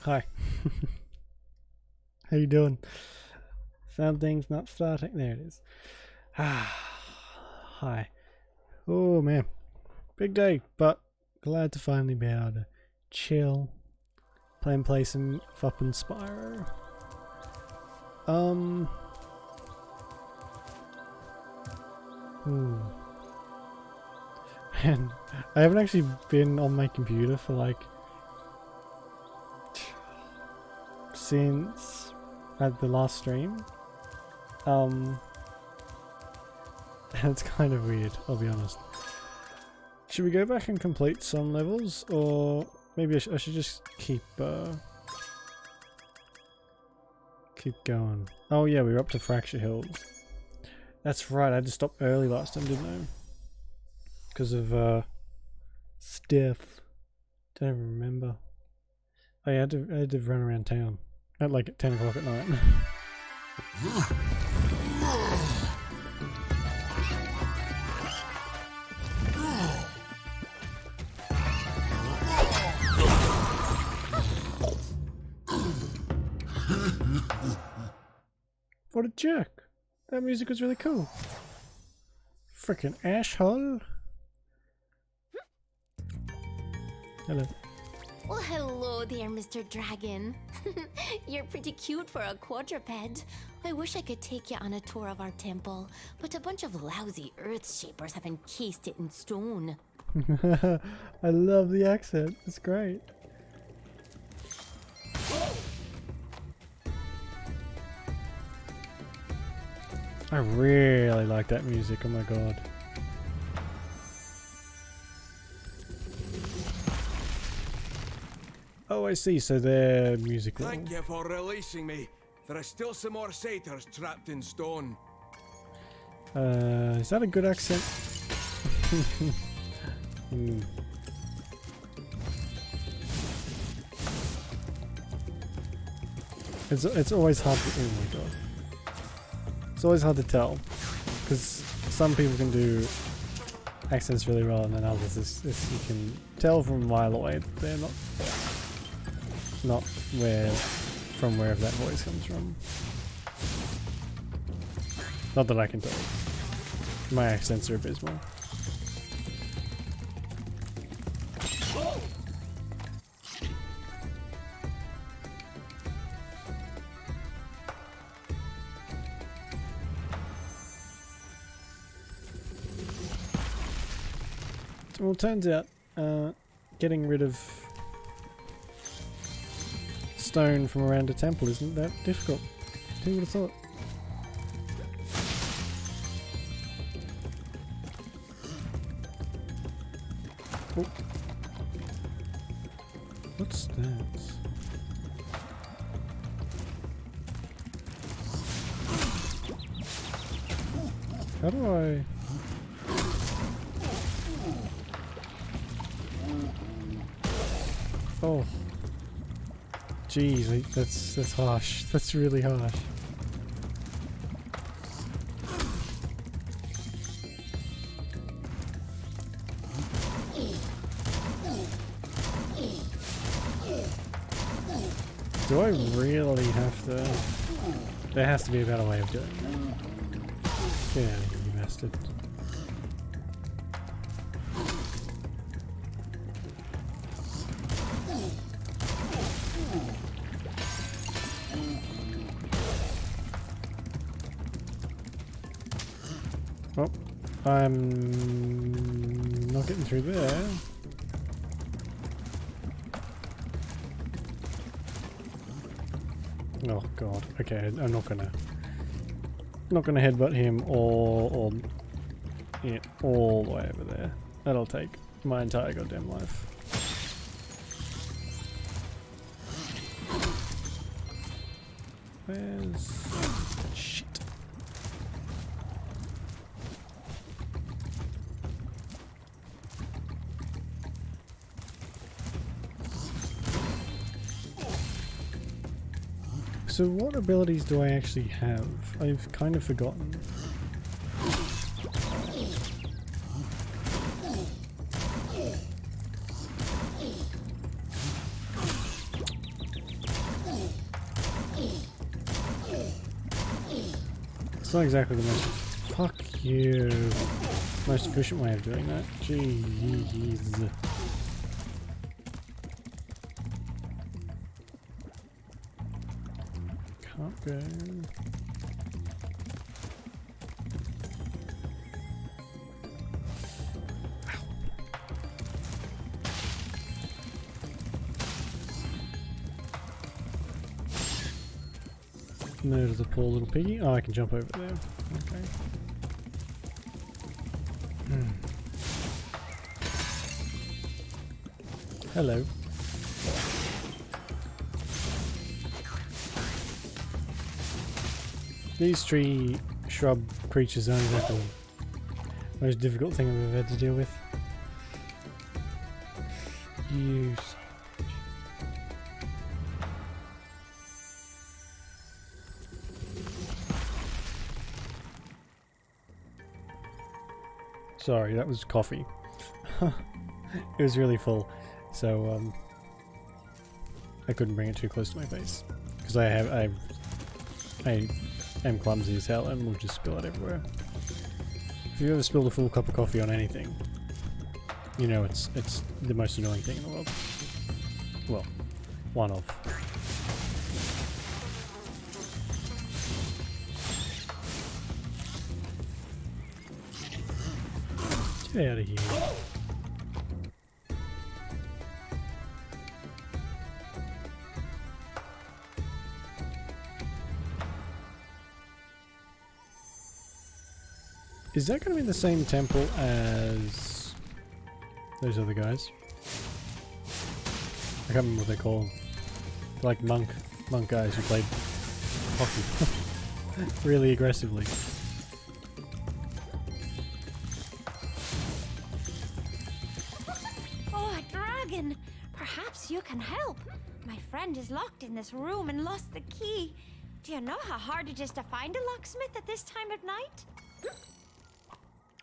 Hi. How you doing? Something's not starting. There it is. Hi. Oh man, big day, but glad to finally be able to chill, play some fucking Spyro. Man, I haven't actually been on my computer for like since at the last stream. It's kind of weird, I'll be honest. Should we go back and complete some levels, or maybe I should just keep going? Oh yeah, we were up to Fracture Hills. That's right, I had to stop early last time, didn't I? Because of stuff. Don't even remember. Oh yeah, I had to run around town at like 10 o'clock at night. What a jerk! That music was really cool. Freaking asshole! Hello. Well, hello there, Mr. Dragon. You're pretty cute for a quadruped. I wish I could take you on a tour of our temple, but a bunch of lousy earth shapers have encased it in stone. I love the accent. It's great. I really like that music. Oh my god. Oh, I see. So they're musical. Thank you for releasing me. There are still some more satyrs trapped in stone. Is that a good accent? It's always hard to, oh my god. It's always hard to tell, because some people can do accents really well, and then others you can tell from a mile away that they're not from wherever that voice comes from. Not that I can tell. My accents are abysmal. Well, it turns out getting rid of stone from around a temple isn't that difficult. Who would have thought? Oh. What's that? How do I... Oh, jeez, that's harsh. That's really harsh. Do I really have to? There has to be a better way of doing it. Get out of here, you bastard. Oh, I'm not getting through there. Oh god. Okay, I'm not gonna headbutt him or yeah, all the way over there. That'll take my entire goddamn life. Where's shit? So what abilities do I actually have? I've kind of forgotten. not exactly the most... Fuck you. Most efficient way of doing that. Jeez. Can't go. Murder the poor little piggy. Oh, I can jump over there. Okay. Hello. These tree shrub creatures aren't exactly the most difficult thing I've ever had to deal with. You Sorry, that was coffee. It was really full, so I couldn't bring it too close to my face because I am clumsy as hell and will just spill it everywhere. If you ever spilled a full cup of coffee on anything, you know it's the most annoying thing in the world. Well, one of. Get out of here. Is that going to be the same temple as those other guys? I can't remember what they call them. They're like monk guys who played hockey really aggressively. Perhaps you can help. My friend is locked in this room and lost the key. Do you know how hard it is to find a locksmith at this time of night?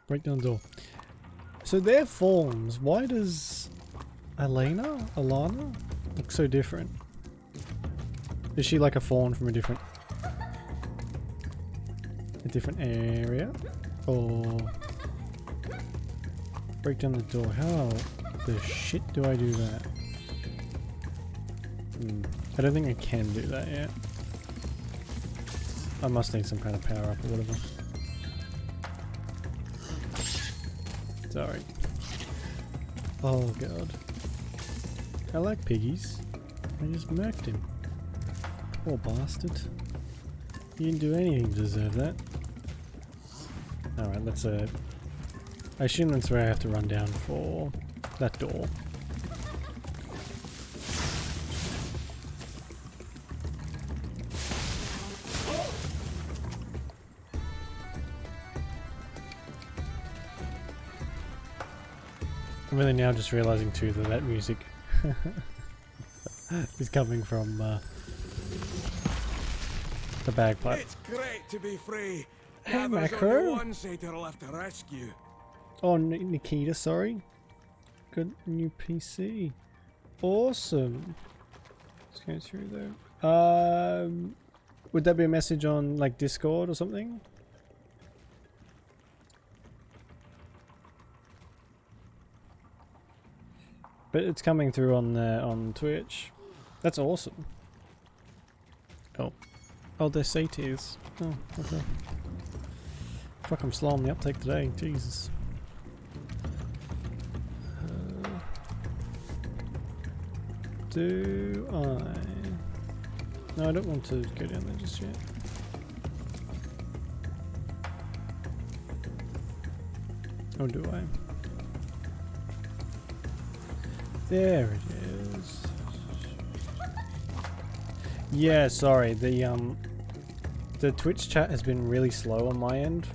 Break down the door. So their forms, why does Alana look so different? Is she like a fawn from a different area? Or break down the door. How the shit do I do that? I don't think I can do that yet. I must need some kind of power up or whatever. Sorry. Oh god. I like piggies. I just murked him. Poor bastard. He didn't do anything to deserve that. Alright, let's I assume that's where I have to run down for that door. I'm really now just realizing too that that music is coming from the bagpipe. It's great to be free. Hey, Now there's Macro. only one satyr left to rescue. Oh, Nikita, sorry. Good new PC. Awesome. Let's go through there. Would that be a message on like Discord or something? But it's coming through on Twitch. That's awesome. Oh, they're satyrs. Oh, okay. Fuck, I'm slow on the uptake today. Jesus. Do I? No, I don't want to go down there just yet. Or do I? There it is. Yeah, sorry. The Twitch chat has been really slow on my end.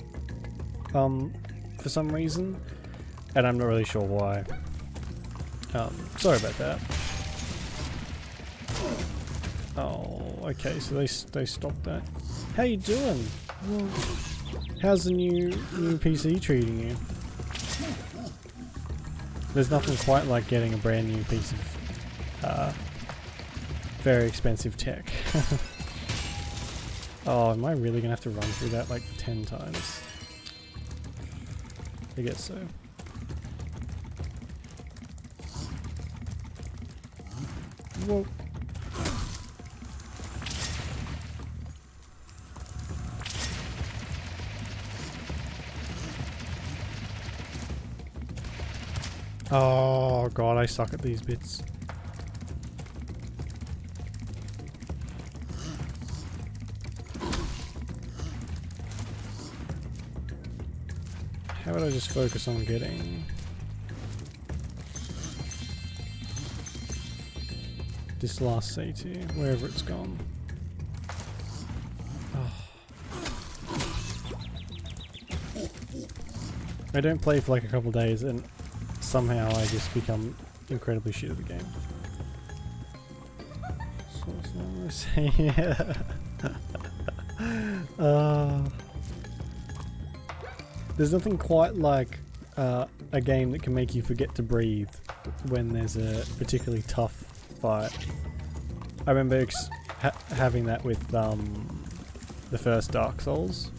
For some reason, and I'm not really sure why. Sorry about that. Oh, okay. So they stopped that. How you doing? Well, how's the new PC treating you? There's nothing quite like getting a brand new piece of very expensive tech. Oh, am I really gonna have to run through that like 10 times? I guess so. Whoa. Oh god, I suck at these bits. How about I just focus on getting this last C2, wherever it's gone. Oh. I don't play for like a couple days and somehow I just become incredibly shit at the game. So it's not gonna say yeah. There's nothing quite like a game that can make you forget to breathe when there's a particularly tough fight. I remember having that with the first Dark Souls.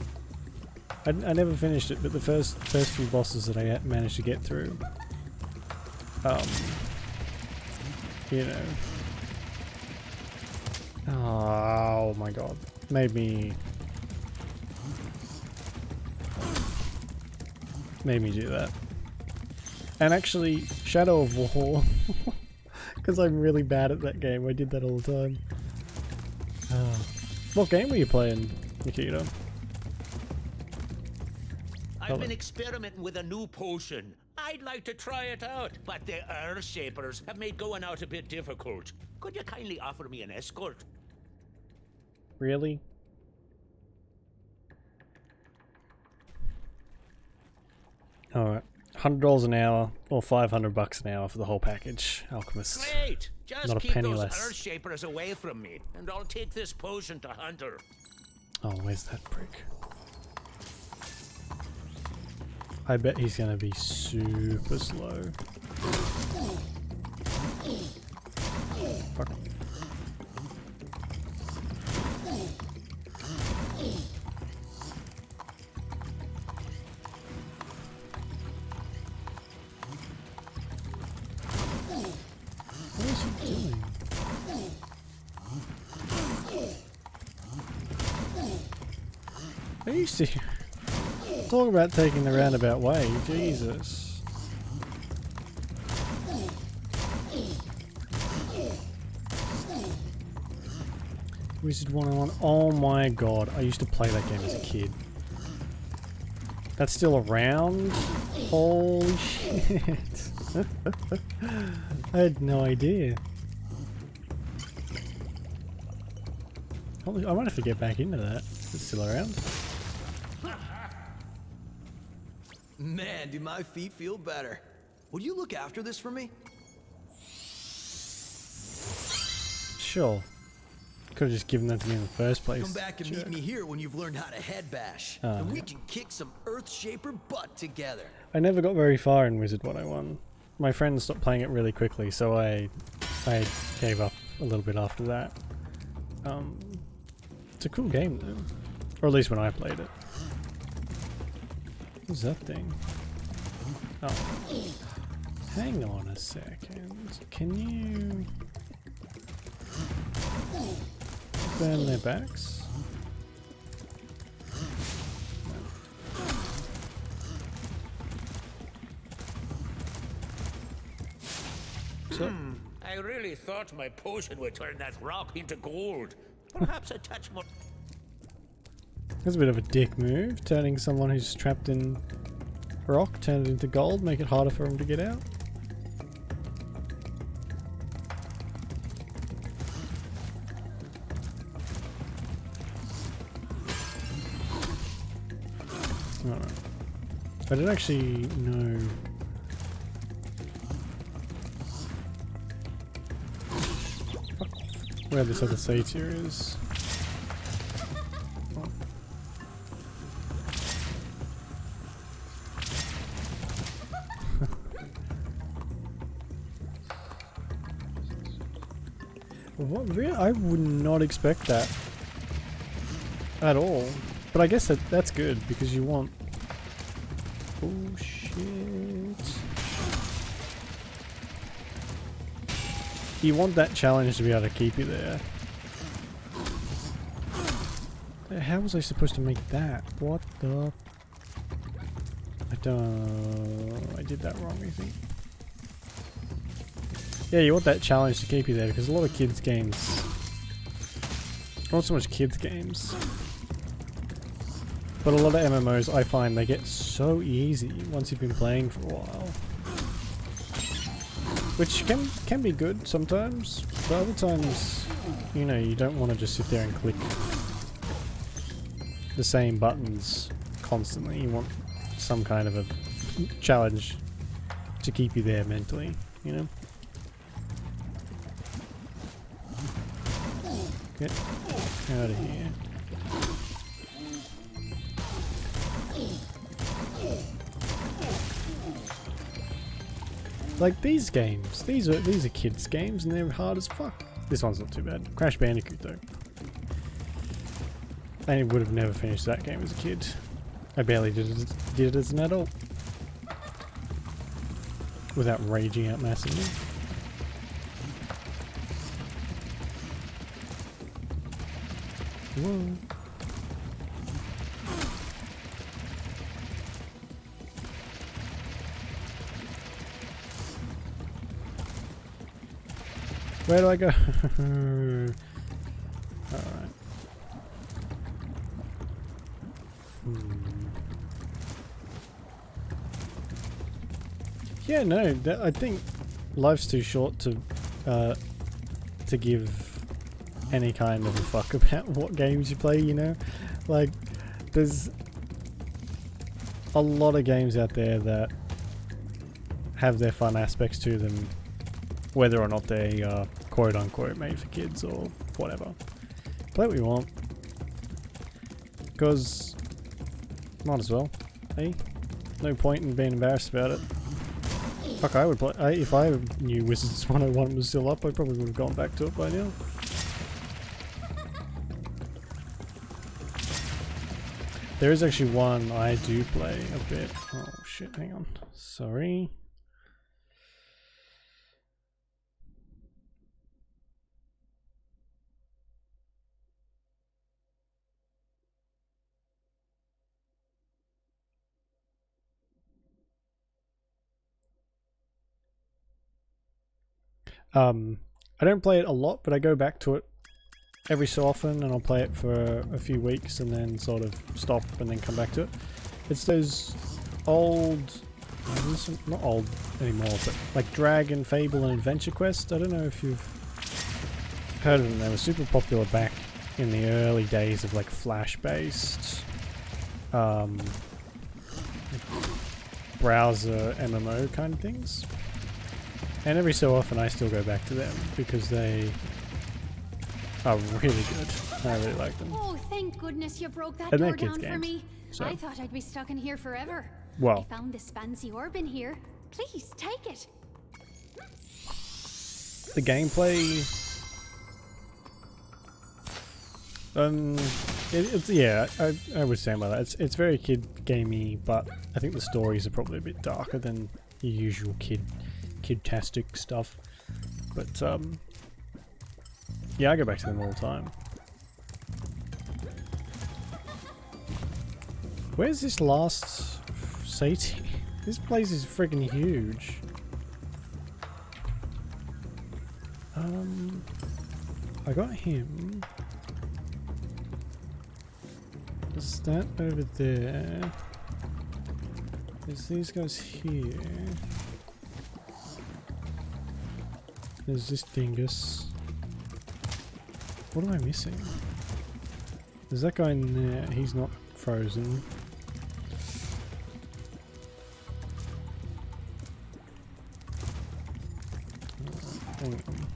I never finished it, but the first few bosses that I managed to get through, you know, oh my god, made me do that. And actually, Shadow of War, because I'm really bad at that game. I did that all the time. What game were you playing, Nikita? I've been experimenting with a new potion. I'd like to try it out, but the Earth Shapers have made going out a bit difficult. Could you kindly offer me an escort? Really? Alright. $100 an hour, or $500 an hour for the whole package, Alchemist. Great! Just Not a keep penny those less. Earth Shapers away from me, and I'll take this potion to Hunter. Oh, where's that prick? I bet he's gonna be super slow. Fuck. What is he doing? Are you serious? Talk about taking the roundabout way, Jesus. Wizard 101, oh my god, I used to play that game as a kid. That's still around? Holy shit. I had no idea. I might have to get back into that. It's still around. Man, do my feet feel better. Would you look after this for me? Sure. Could have just given that to me in the first place. Come back and meet me here when you've learned how to head bash. And we can kick some Earth Shaper butt together. I never got very far in Wizard 101. My friends stopped playing it really quickly, so I gave up a little bit after that. It's a cool game though. Or at least when I played it. What's that thing? Oh. Hang on a second. Can you burn their backs? So, I really thought my potion would turn that rock into gold. Perhaps a touch more. that's a bit of a dick move, turning someone who's trapped in rock, turn it into gold, make it harder for him to get out. Alright. I don't actually know. Fuck off. Where this other sea tier is. Oh. What? Really? I would not expect that. at all. But I guess that's good because you want... Oh shit. You want that challenge to be able to keep you there. How was I supposed to make that? What the... I did that wrong, I think. Yeah, you want that challenge to keep you there because a lot of kids games... Not so much kids games. But a lot of MMOs, I find they get so easy once you've been playing for a while. Which can be good sometimes, but other times, you know, you don't want to just sit there and click the same buttons constantly. You want some kind of a challenge to keep you there mentally, you know? Get out of here. Like these games, these are kids games and they're hard as fuck. This one's not too bad. Crash Bandicoot though. I would have never finished that game as a kid. I barely did it as an adult. Without raging out massively. Whoa. Where do I go? Alright. Yeah, no, I think life's too short to give any kind of a fuck about what games you play, you know? Like, there's a lot of games out there that have their fun aspects to them, whether or not they are quote-unquote made for kids or whatever. Play what you want. Because, might as well, hey? No point in being embarrassed about it. Fuck, I would play. If I knew Wizards 101 was still up, I probably would have gone back to it by now. There is actually one I do play a bit. Oh shit, hang on. Sorry. I don't play it a lot, but I go back to it every so often and I'll play it for a few weeks and then sort of stop and then come back to it. It's those old, not old anymore, but like Dragon, Fable and Adventure Quest. I don't know if you've heard of them. They were super popular back in the early days of like Flash-based browser MMO kind of things. And every so often I still go back to them because they are really good. I really like them. Oh, thank goodness you broke that And door they're kids down for games, me. so. I thought I'd be stuck in here forever. Well, I found this fancy orb in here. Please, take it. the gameplay... it's yeah, I would stand by that. It's very kid-gamey, but I think the stories are probably a bit darker than your usual kid-tastic stuff. But yeah, I go back to them all the time. Where's this last Sati? This place is freaking huge. I got him. Is that over there? There's these guys here. There's this dingus. What am I missing? There's that guy in there. He's not frozen. Hang on.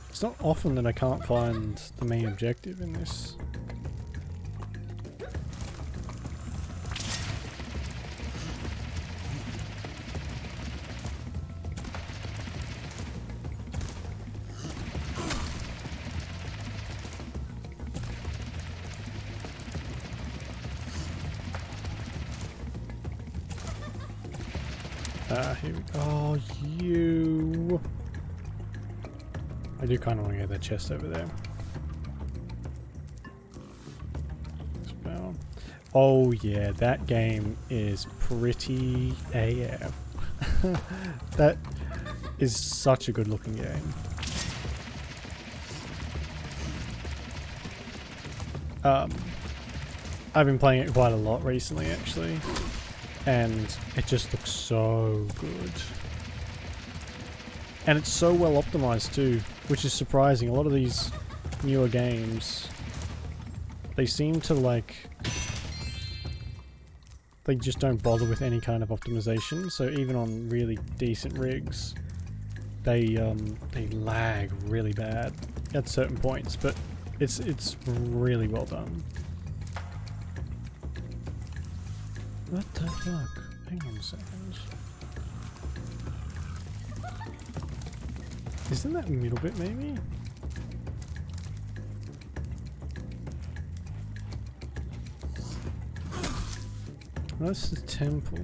It's not often that I can't find the main objective in this. Here we go. Oh, you. I do kind of want to get that chest over there. Spell. Oh yeah, that game is pretty AF. That is such a good looking game. I've been playing it quite a lot recently actually, and it just looks so good. And it's so well optimized too, which is surprising. A lot of these newer games, they seem to like, they just don't bother with any kind of optimization. So even on really decent rigs, they lag really bad at certain points, but it's really well done. What the fuck? Hang on a second. Isn't that middle bit maybe? That's the temple.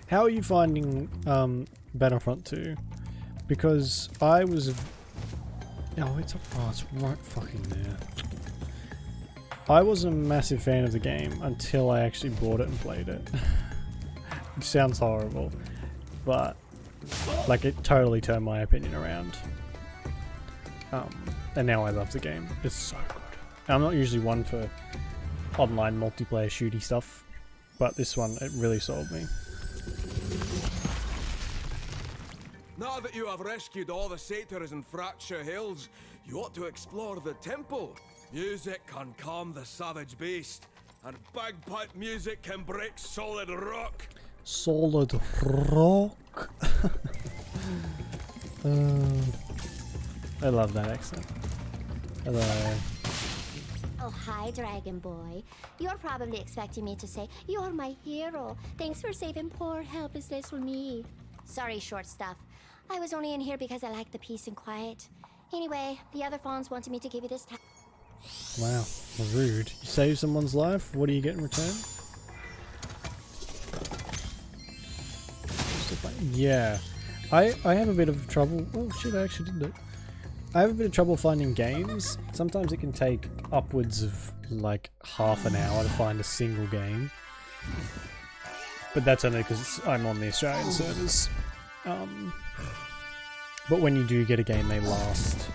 How are you finding Battlefront 2? Because I was... Oh, it's right fucking there. I was a massive fan of the game until I actually bought it and played it. It sounds horrible, but like it totally turned my opinion around. And now I love the game. It's so good. I'm not usually one for online multiplayer shooty stuff, but this one, it really sold me. Now that you have rescued all the satyrs in Fracture Hills, you ought to explore the temple. Music can calm the savage beast, and bagpipe music can break solid rock. Solid rock. I love that accent. Hello. Oh, hi, Dragon Boy. You're probably expecting me to say, "You're my hero. Thanks for saving poor, helpless little me." Sorry, short stuff. I was only in here because I like the peace and quiet. Anyway, the other fawns wanted me to give you this time. Wow, rude. You save someone's life, what do you get in return? Yeah. I have a bit of trouble. Oh shit, I actually did it. I have a bit of trouble finding games. Sometimes it can take upwards of like half an hour to find a single game. But that's only because I'm on the Australian servers. But when you do get a game, they last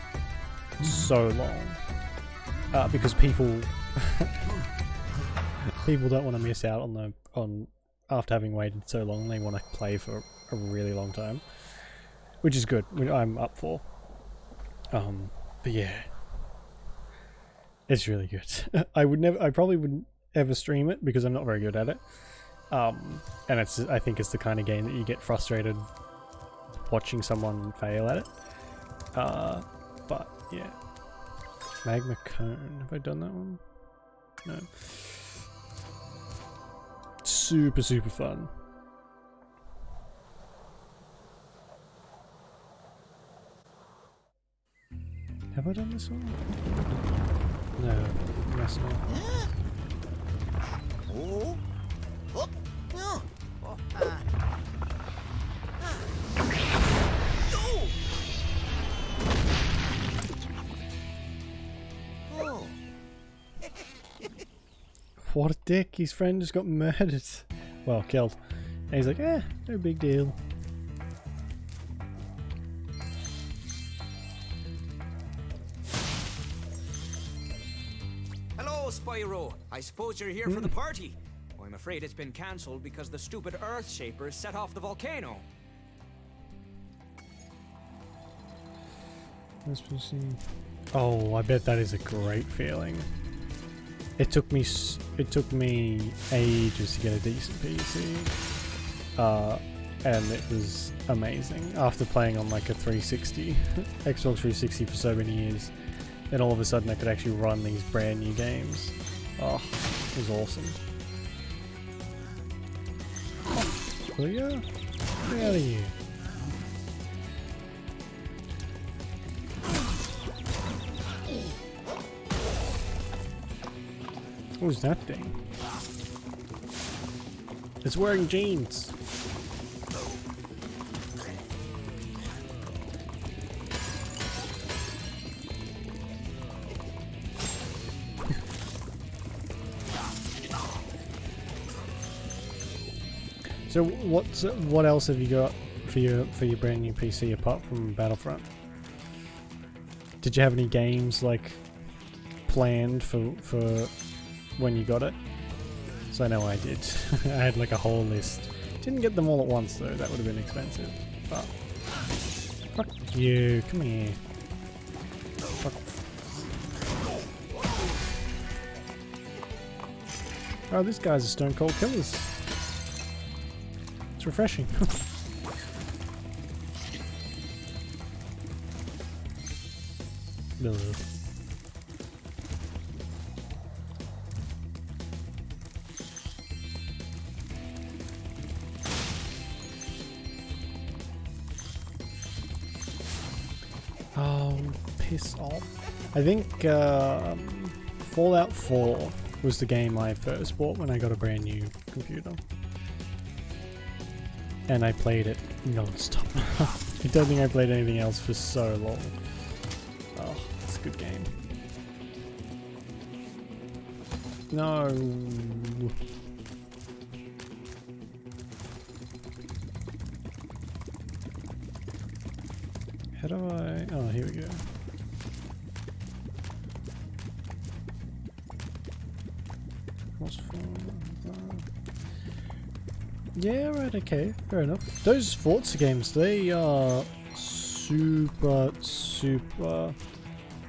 so long. Because people don't want to miss out on after having waited so long. They want to play for a really long time, which is good. Which I'm up for. But yeah, it's really good. I probably wouldn't ever stream it because I'm not very good at it. And I think it's the kind of game that you get frustrated watching someone fail at it. But yeah. Magma Cone. Have I done that one? No. Super, super fun. Have I done this one? No. Mess up. Oh. Oh. No. Oh. Oh. What a dick, his friend just got murdered. Well, killed. And he's like, no big deal. Hello, Spyro. I suppose you're here for the party. Oh, I'm afraid it's been cancelled because the stupid Earth Shapers set off the volcano. Oh, I bet that is a great feeling. It took me ages to get a decent PC, and it was amazing. After playing on like a 360, Xbox 360 for so many years, then all of a sudden I could actually run these brand new games. Oh, it was awesome. Oh yeah, get out of here. What was that thing? It's wearing jeans. So what else have you got for your brand new PC apart from Battlefront? Did you have any games like planned for when you got it? So I know I did. I had like a whole list. Didn't get them all at once though. That would have been expensive. But fuck you. Come here. Fuck. Oh, this guy's a stone cold killers. It's refreshing. No. Oh, piss off. I think Fallout 4 was the game I first bought when I got a brand new computer. And I played it non-stop. I don't think I played anything else for so long. Oh, it's a good game. No. How do I... Oh, here we go. What's for... Yeah, right, okay, fair enough. Those Forza games, they are super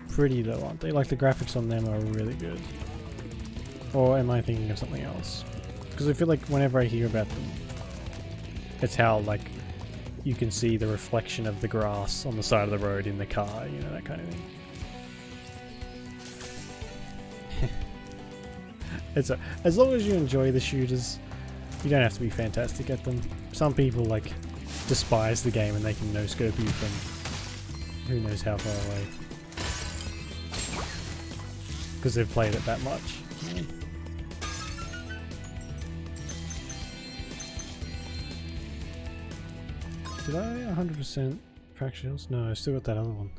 pretty though, aren't they? Like the graphics on them are really good. Or am I thinking of something else? Because I feel like whenever I hear about them, it's how like you can see the reflection of the grass on the side of the road in the car, you know, that kind of thing. As long as you enjoy the shooters, you don't have to be fantastic at them. Some people like despise the game and they can no-scope you from who knows how far away. Because they've played it that much. Yeah. Did I 100% fracture heals? No, I still got that other one.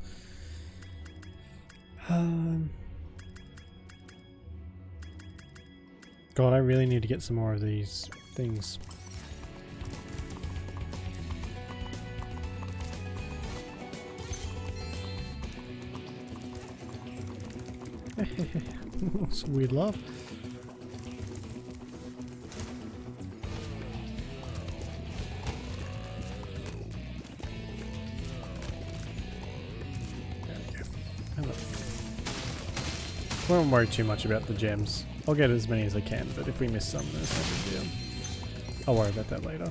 God, I really need to get some more of these things. It's a weird laugh. I won't worry too much about the gems. I'll get as many as I can, but if we miss some, then it's no big deal. I'll worry about that later.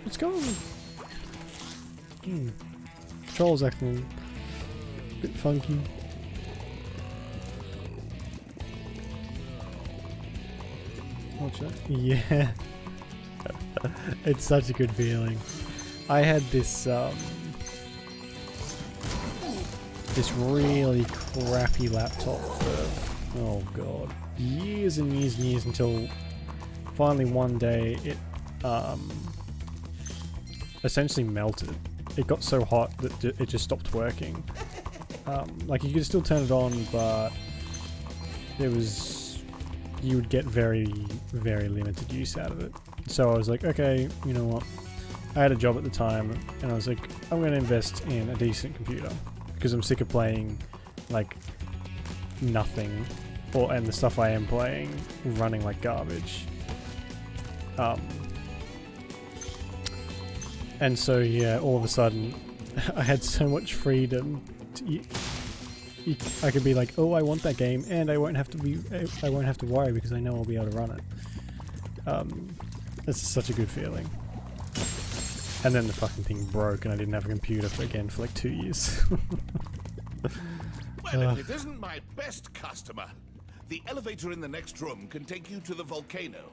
What's going on? Control's acting a bit funky. Watch that. Yeah. It's such a good feeling. I had this this really crappy laptop for, oh god, years and years and years, until finally one day it essentially melted. It got so hot that it just stopped working. Like you could still turn it on, but it was, you would get very, very limited use out of it. So I was like, okay, you know what? I had a job at the time, and I was like, I'm going to invest in a decent computer. Because I'm sick of playing like nothing, and the stuff I am playing running like garbage. And so yeah, all of a sudden I had so much freedom. I could be like, oh, I want that game, and I won't have to worry because I know I'll be able to run it. It's such a good feeling. And then the fucking thing broke and I didn't have a computer for like 2 years. Well, if it isn't my best customer, the elevator in the next room can take you to the volcano.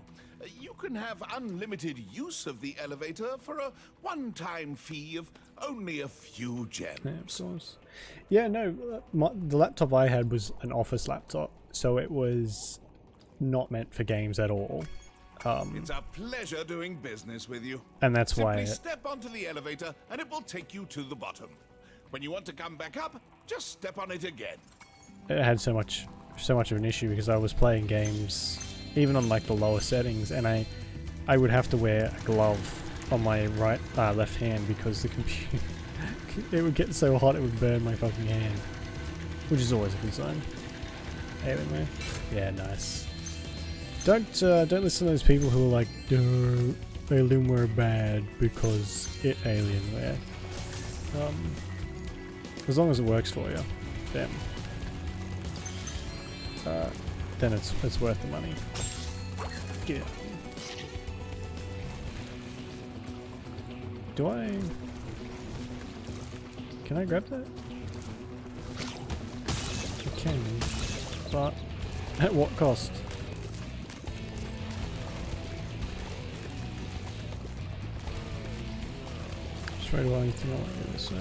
You can have unlimited use of the elevator for a one-time fee of only a few gems. Yeah, of course. Yeah, no, the laptop I had was an office laptop, so it was not meant for games at all. It's a pleasure doing business with you. And that's Simply why step onto the elevator and it will take you to the bottom. When you want to come back up, just step on it again. it had so much of an issue because I was playing games even on like the lower settings, and I would have to wear a glove on my left hand because the computer it would get so hot it would burn my fucking hand, which is always a concern. Anyway, yeah, nice. Don't listen to those people who are like, no, Alienware bad because it Alienware. As long as it works for you, then it's worth the money. Get out. Can I grab that? I can, but at what cost? Straight away, anything I want to say.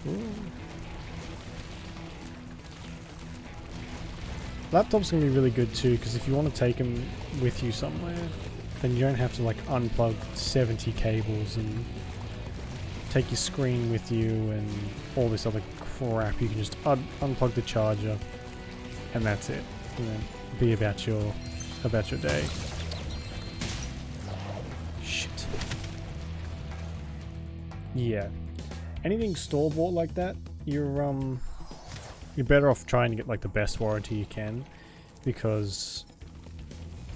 Ooh. Laptops can be really good too, because if you want to take them with you somewhere, then you don't have to like unplug 70 cables and take your screen with you and all this other crap. You can just unplug the charger, and that's it. And then be about your day. Shit. Yeah. Anything store-bought like that, you're better off trying to get like the best warranty you can, because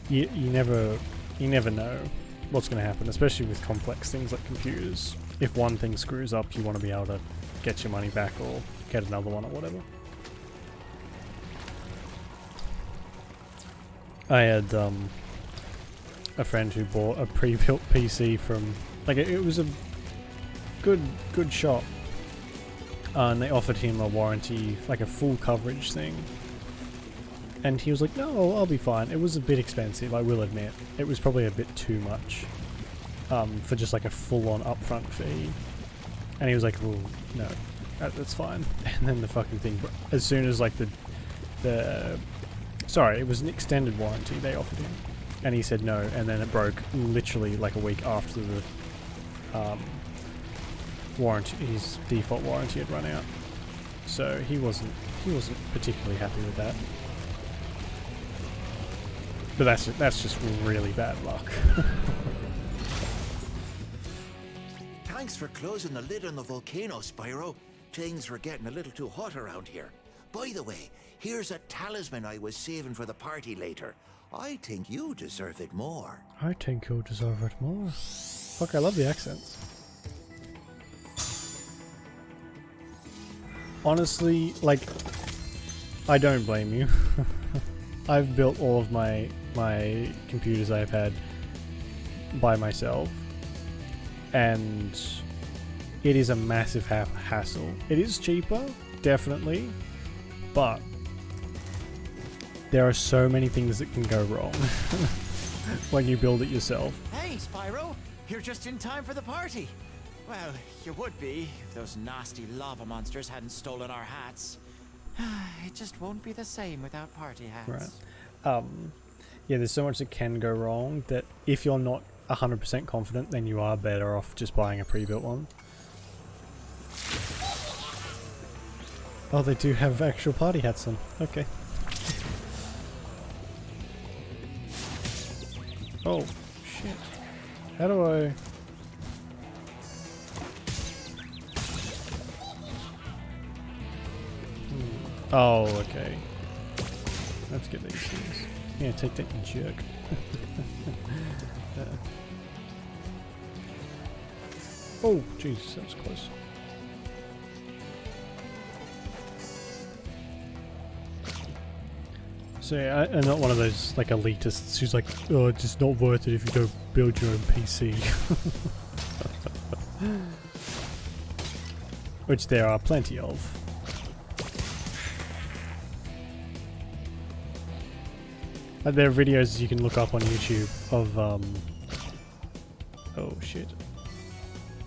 you never know what's going to happen, especially with complex things like computers. If one thing screws up, you want to be able to get your money back or get another one or whatever. I had a friend who bought a pre-built PC from like it was a good shop, and they offered him a warranty, like a full coverage thing, and he was like, no, I'll be fine. It was a bit expensive, I will admit. It was probably a bit too much for just like a full-on upfront fee, and he was like, oh no, that's fine. And then the fucking thing, as soon as like sorry, it was an extended warranty they offered him, and he said no, and then it broke literally like a week after the warranty, his default warranty had run out. So he wasn't particularly happy with that. But that's just really bad luck. Thanks for closing the lid on the volcano, Spyro. Things were getting a little too hot around here. By the way, here's a talisman I was saving for the party later. I think you deserve it more. I think you deserve it more. Fuck, I love the accents. Honestly, like, I don't blame you. I've built all of my computers I've had by myself, and it is a massive hassle. It is cheaper, definitely, but there are so many things that can go wrong when you build it yourself. Hey, Spyro! You're just in time for the party! Well, you would be if those nasty lava monsters hadn't stolen our hats. It just won't be the same without party hats. Right. Yeah, there's so much that can go wrong that if you're not 100% confident, then you are better off just buying a pre-built one. Oh, they do have actual party hats on. Okay. Oh, shit. How do I... Oh, okay. Let's get these things. Yeah, take that, you jerk. Oh, Jesus, that was close. So yeah, I'm not one of those like elitists who's like, oh, it's just not worth it if you don't build your own PC. Which there are plenty of. There are videos you can look up on YouTube of oh shit,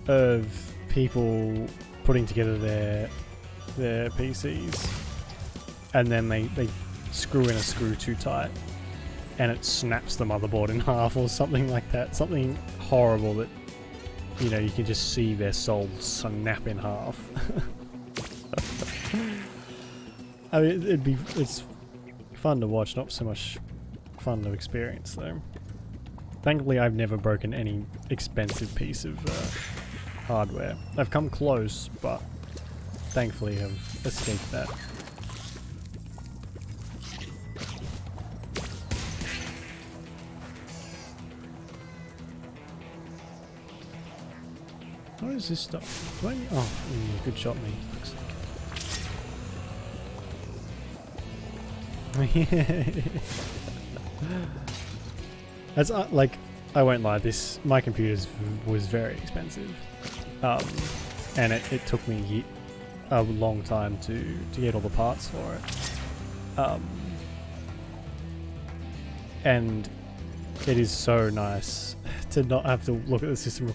of people putting together their PCs, and then they screw in a screw too tight, and it snaps the motherboard in half or something like that. Something horrible that, you know, you can just see their soul snap in half. I mean, it's fun to watch, not so much fun to experience though. Thankfully, I've never broken any expensive piece of hardware. I've come close, but thankfully have escaped that. What is this stuff? Oh, good shot, me. That's like, I won't lie, my computer was very expensive, and it took me a long time to get all the parts for it, and it is so nice to not have to look at the system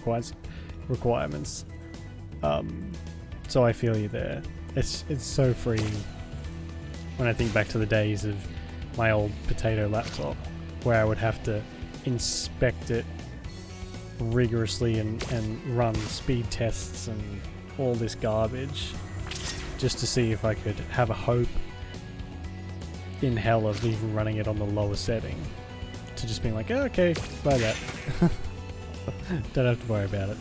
requirements. So I feel you there. It's so freeing when I think back to the days of my old potato laptop, where I would have to inspect it rigorously and run speed tests and all this garbage just to see if I could have a hope in hell of even running it on the lower setting, to just being like, oh, okay, buy that. Don't have to worry about it.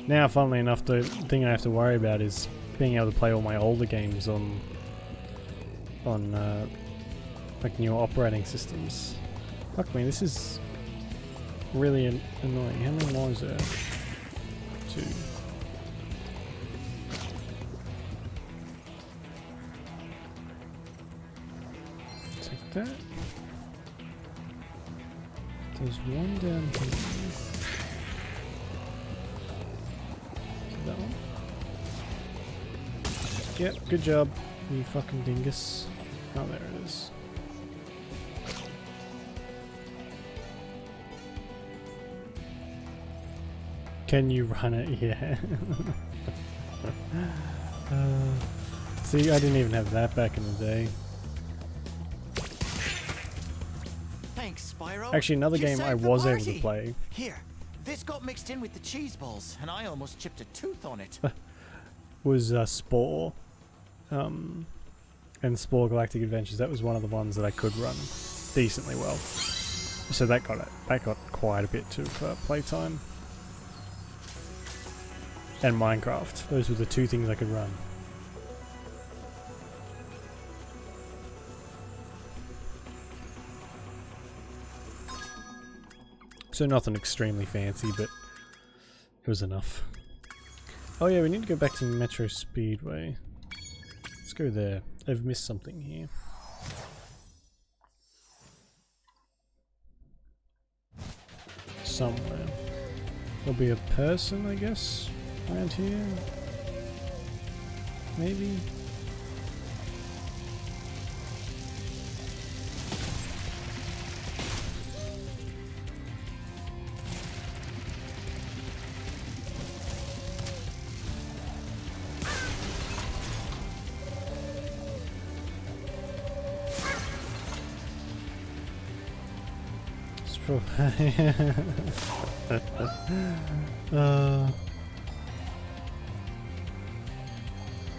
Now, funnily enough, the thing I have to worry about is being able to play all my older games on like newer operating systems. Fuck me, this is really annoying. How many more is there? 2. Take that. There's one down here. That one. Yep, good job, you fucking dingus. Oh, there it is. Can you run it? Yeah. See, I didn't even have that back in the day. Thanks, Spyro. Actually, another game I was able to play. Here, this got mixed in with the cheese balls, and I almost chipped a tooth on it. Was Spore. And Spore Galactic Adventures. That was one of the ones that I could run decently well. So that got quite a bit of playtime. And Minecraft. Those were the two things I could run. So nothing extremely fancy, but it was enough. Oh yeah, we need to go back to Metro Speedway. Let's go there. I've missed something here. Somewhere. There'll be a person, I guess, around here. Maybe?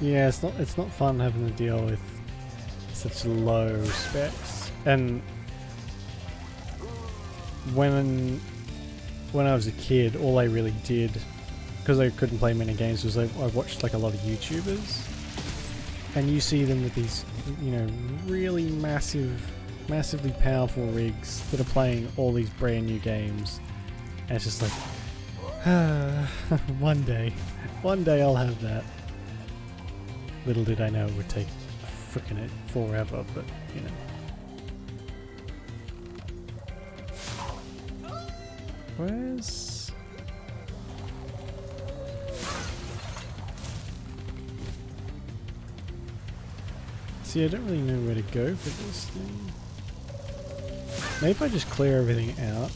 Yeah, it's not fun having to deal with such low specs. And when I was a kid, all I really did, because I couldn't play many games, was I watched like a lot of YouTubers, and you see them with these, you know, really massively powerful rigs that are playing all these brand new games, and it's just like, one day I'll have that. Little did I know it would take frickin' it forever, but you know. Where's... See, I don't really know where to go for this thing. Maybe if I just clear everything out,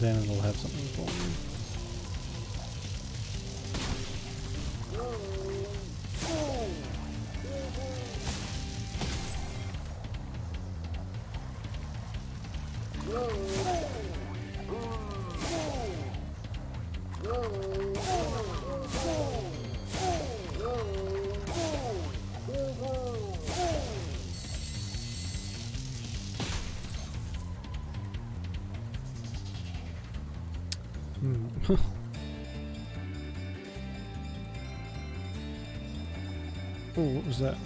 then it'll have something for me. Oh, what was that?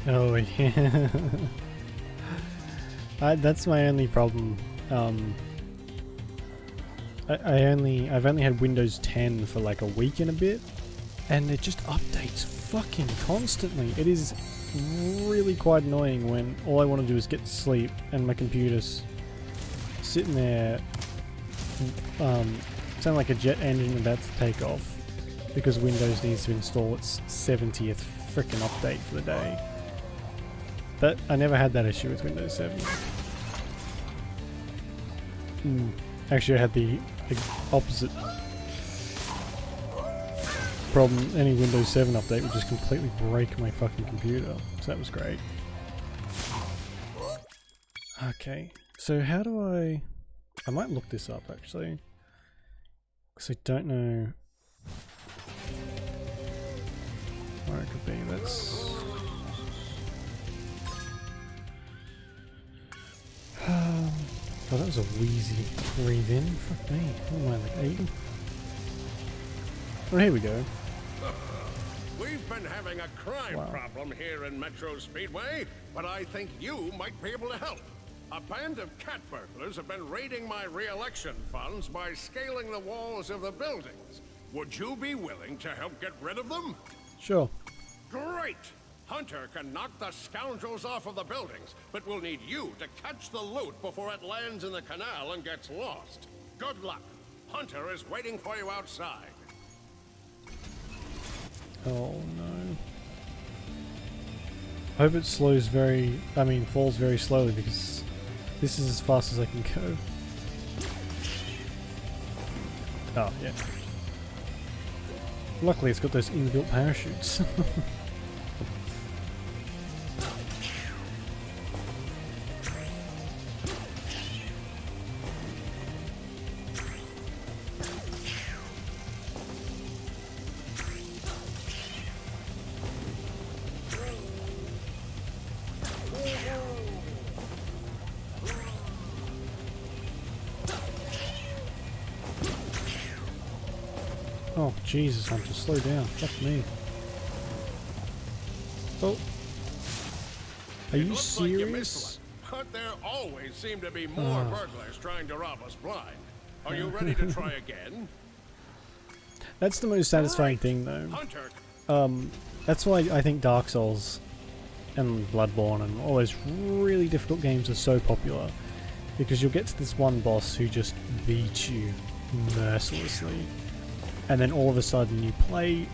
Oh yeah. That's my only problem. I've only had Windows 10 for like a week and a bit, and it just updates fucking constantly. It is really quite annoying when all I want to do is get to sleep and my computer's sitting there sound like a jet engine about to take off because Windows needs to install its 70th frickin' update for the day. But I never had that issue with Windows 7. Actually, I had the opposite problem. Any Windows 7 update would just completely break my fucking computer, so that was great. Okay, so how do I might look this up actually, because I don't know where it could be. That's oh, that was a wheezy breathe in. Fuck me. What am I, like 80? Oh, here we go. We've been having a crime problem here in Metro Speedway, but I think you might be able to help. A band of cat burglars have been raiding my re-election funds by scaling the walls of the buildings. Would you be willing to help get rid of them? Sure. Great! Hunter can knock the scoundrels off of the buildings, but we'll need you to catch the loot before it lands in the canal and gets lost. Good luck. Hunter is waiting for you outside. Oh no. I hope it falls very slowly, because this is as fast as I can go. Oh, yeah. Luckily it's got those inbuilt parachutes. Oh, Jesus, Hunter, slow down. Fuck me. Oh. Are you serious? But there always seem to be more burglars trying to rob us blind. Are you ready to try again? That's the most satisfying thing, though. That's why I think Dark Souls and Bloodborne and all those really difficult games are so popular. Because you'll get to this one boss who just beats you mercilessly. And then all of a sudden you play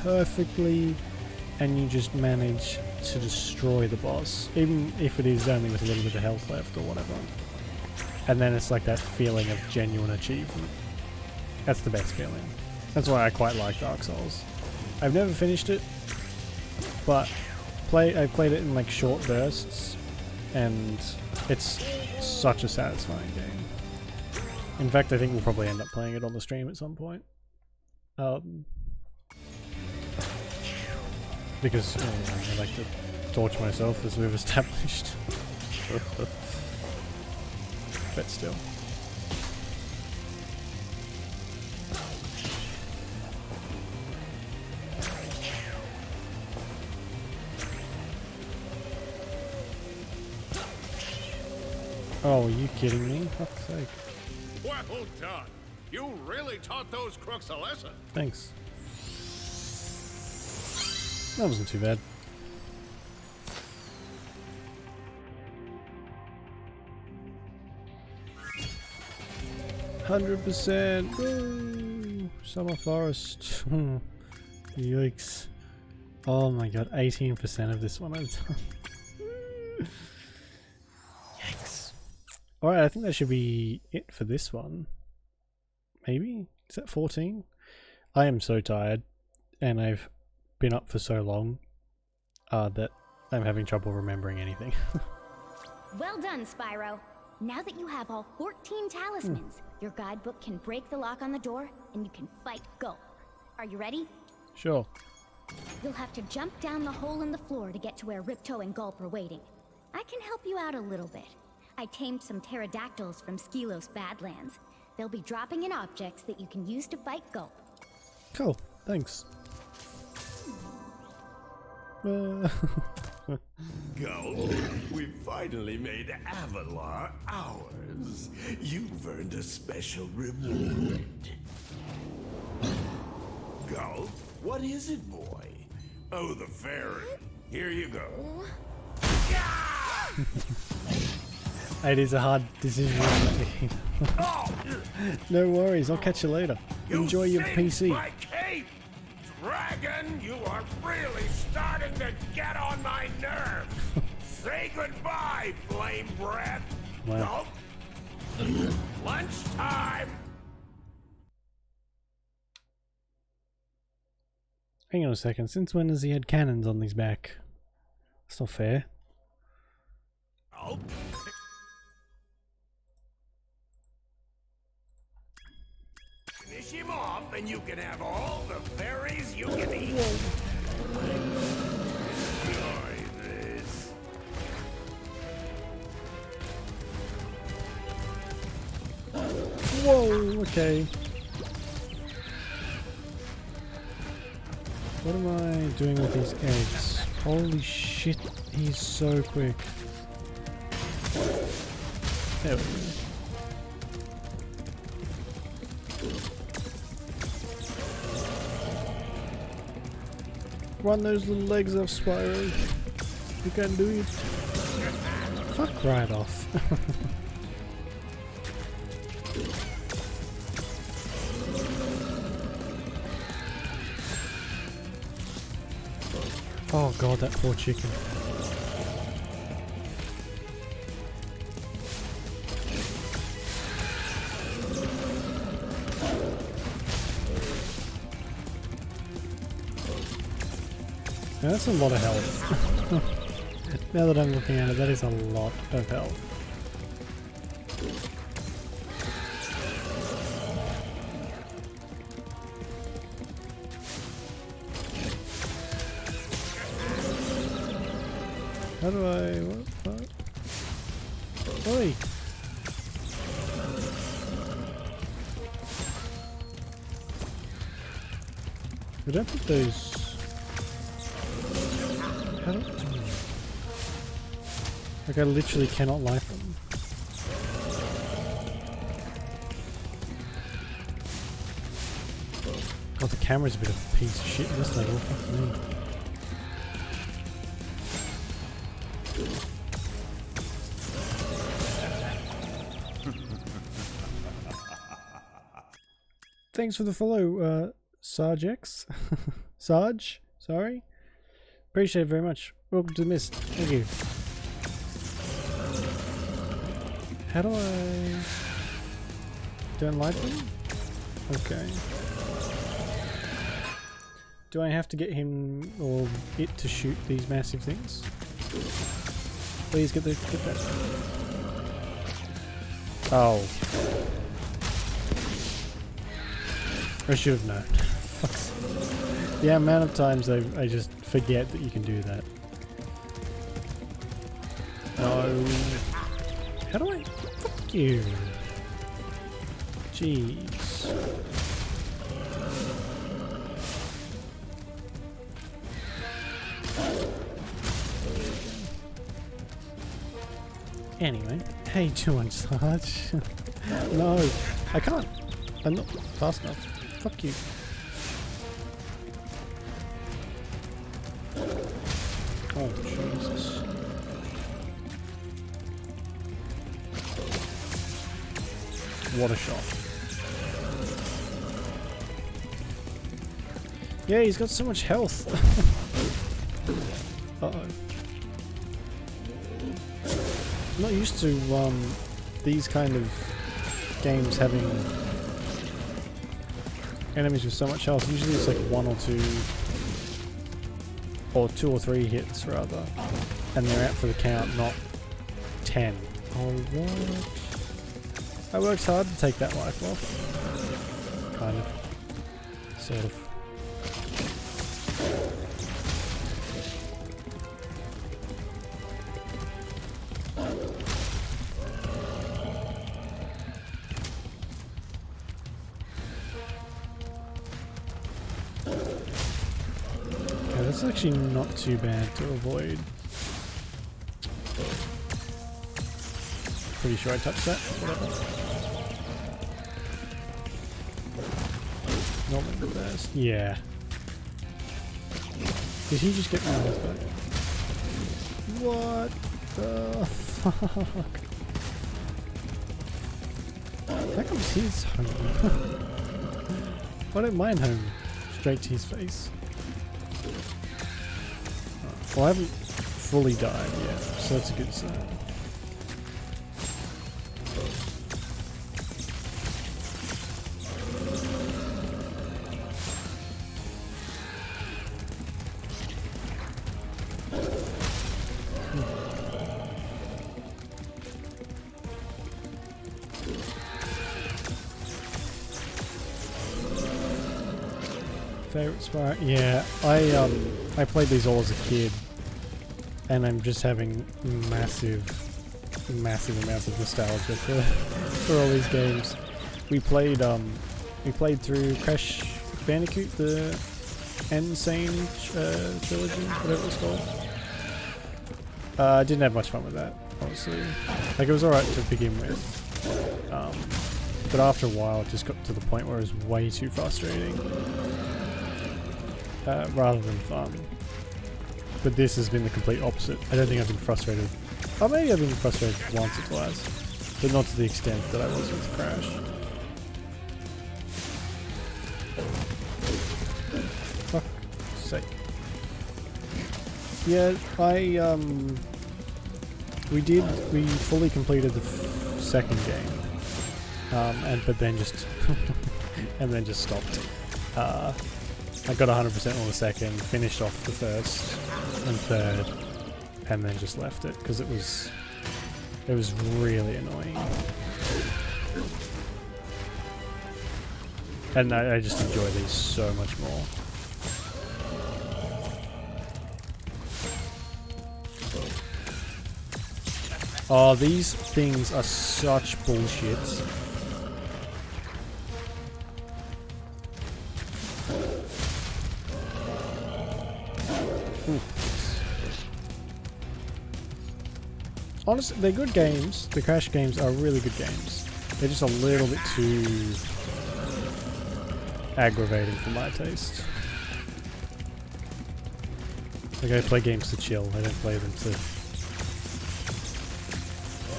perfectly and you just manage to destroy the boss, even if it is only with a little bit of health left or whatever. And then it's like that feeling of genuine achievement. That's the best feeling. That's why I quite like Dark Souls. I've never finished it, but I played it in like short bursts, and it's such a satisfying game. In fact, I think we'll probably end up playing it on the stream at some point. Because I like to torture myself, as we've established. But still. Oh, are you kidding me? Fuck's sake. Well done. You really taught those crooks a lesson. Thanks. That wasn't too bad. %. Summer Forest. Yikes. Oh my god, 18% of this one I've done. Yikes. Alright, I think that should be it for this one. Maybe? Is that 14? I am so tired, and I've been up for so long that I'm having trouble remembering anything. Well done, Spyro. Now that you have all 14 talismans, your guidebook can break the lock on the door and you can fight Gulp. Are you ready? Sure. You'll have to jump down the hole in the floor to get to where Ripto and Gulp are waiting. I can help you out a little bit. I tamed some pterodactyls from Skelos Badlands. They'll be dropping in objects that you can use to fight Gulp. Cool, thanks. Gulp, we've finally made Avalar ours. You've earned a special reward. Gulp, what is it, boy? Oh, the fairy. Here you go. It is a hard decision. No worries, I'll catch you later. Enjoy your PC. My cape! Dragon, you are really starting to get on my nerves. Say goodbye, flame breath. Wow. Gulp. Lunchtime. Hang on a second, since when has he had cannons on his back? That's not fair. Gulp. Finish him off and you can have all the berries you can eat. Enjoy this. Whoa, okay. What am I doing with these eggs? Holy shit, he's so quick. There we go. Run those little legs off, Spyro. You can do it. Fuck right off. Oh god, that poor chicken. Now that's a lot of health. Now that I'm looking at it, that is a lot of health. How do I... what? Oi! I don't think those... How do... Like I literally cannot light them. God, the camera's a bit of a piece of shit in this level, fuck me. Thanks for the follow, Sargex. Sarge? Sorry? Appreciate it very much. Welcome to the mist. Thank you. How do I... Don't light them? Okay. Do I have to get him or it to shoot these massive things? Please get that. Oh. I should have known. Fuck's sake. The amount of times I just forget that you can do that. No. How do I? Fuck you. Jeez. Anyway, hey, George Sarge. No, I can't. I'm not fast enough. Fuck you. Oh, Jesus. What a shot. Yeah, he's got so much health. Uh-oh. I'm not used to these kind of games having enemies with so much health. Usually it's like one or two, or two or three hits rather, and they're out for the count, not 10. Oh, what? I worked hard to take that life off. kind of. Sort of. Okay, that's actually not too bad to avoid. Pretty sure I touched that. Whatever. Not the best. Yeah. Did he just get my eyes back? What the fuck? How comes his home? Why don't mine home? Straight to his face. Well, I haven't fully died yet, so that's a good sign. Favorite Spyro? Yeah, I played these all as a kid, and I'm just having massive amounts of nostalgia for all these games. We played through Crash Bandicoot, the Insane Trilogy, whatever it's called. I didn't have much fun with that, honestly. Like, it was alright to begin with, but after a while it just got to the point where it was way too frustrating. Rather than fun. But this has been the complete opposite. I don't think I've been frustrated. Oh, maybe I've been frustrated once or twice, but not to the extent that I was with Crash. Fuck's sake. Yeah, we fully completed the second game, but then just and then just stopped. I got 100% on the second, finished off the first and third, and then just left it because it was really annoying. And I just enjoy these so much more. Oh, these things are such bullshit. Honestly, they're good games. The Crash games are really good games. They're just a little bit too aggravating for my taste. Like, I play games to chill. I don't play them to,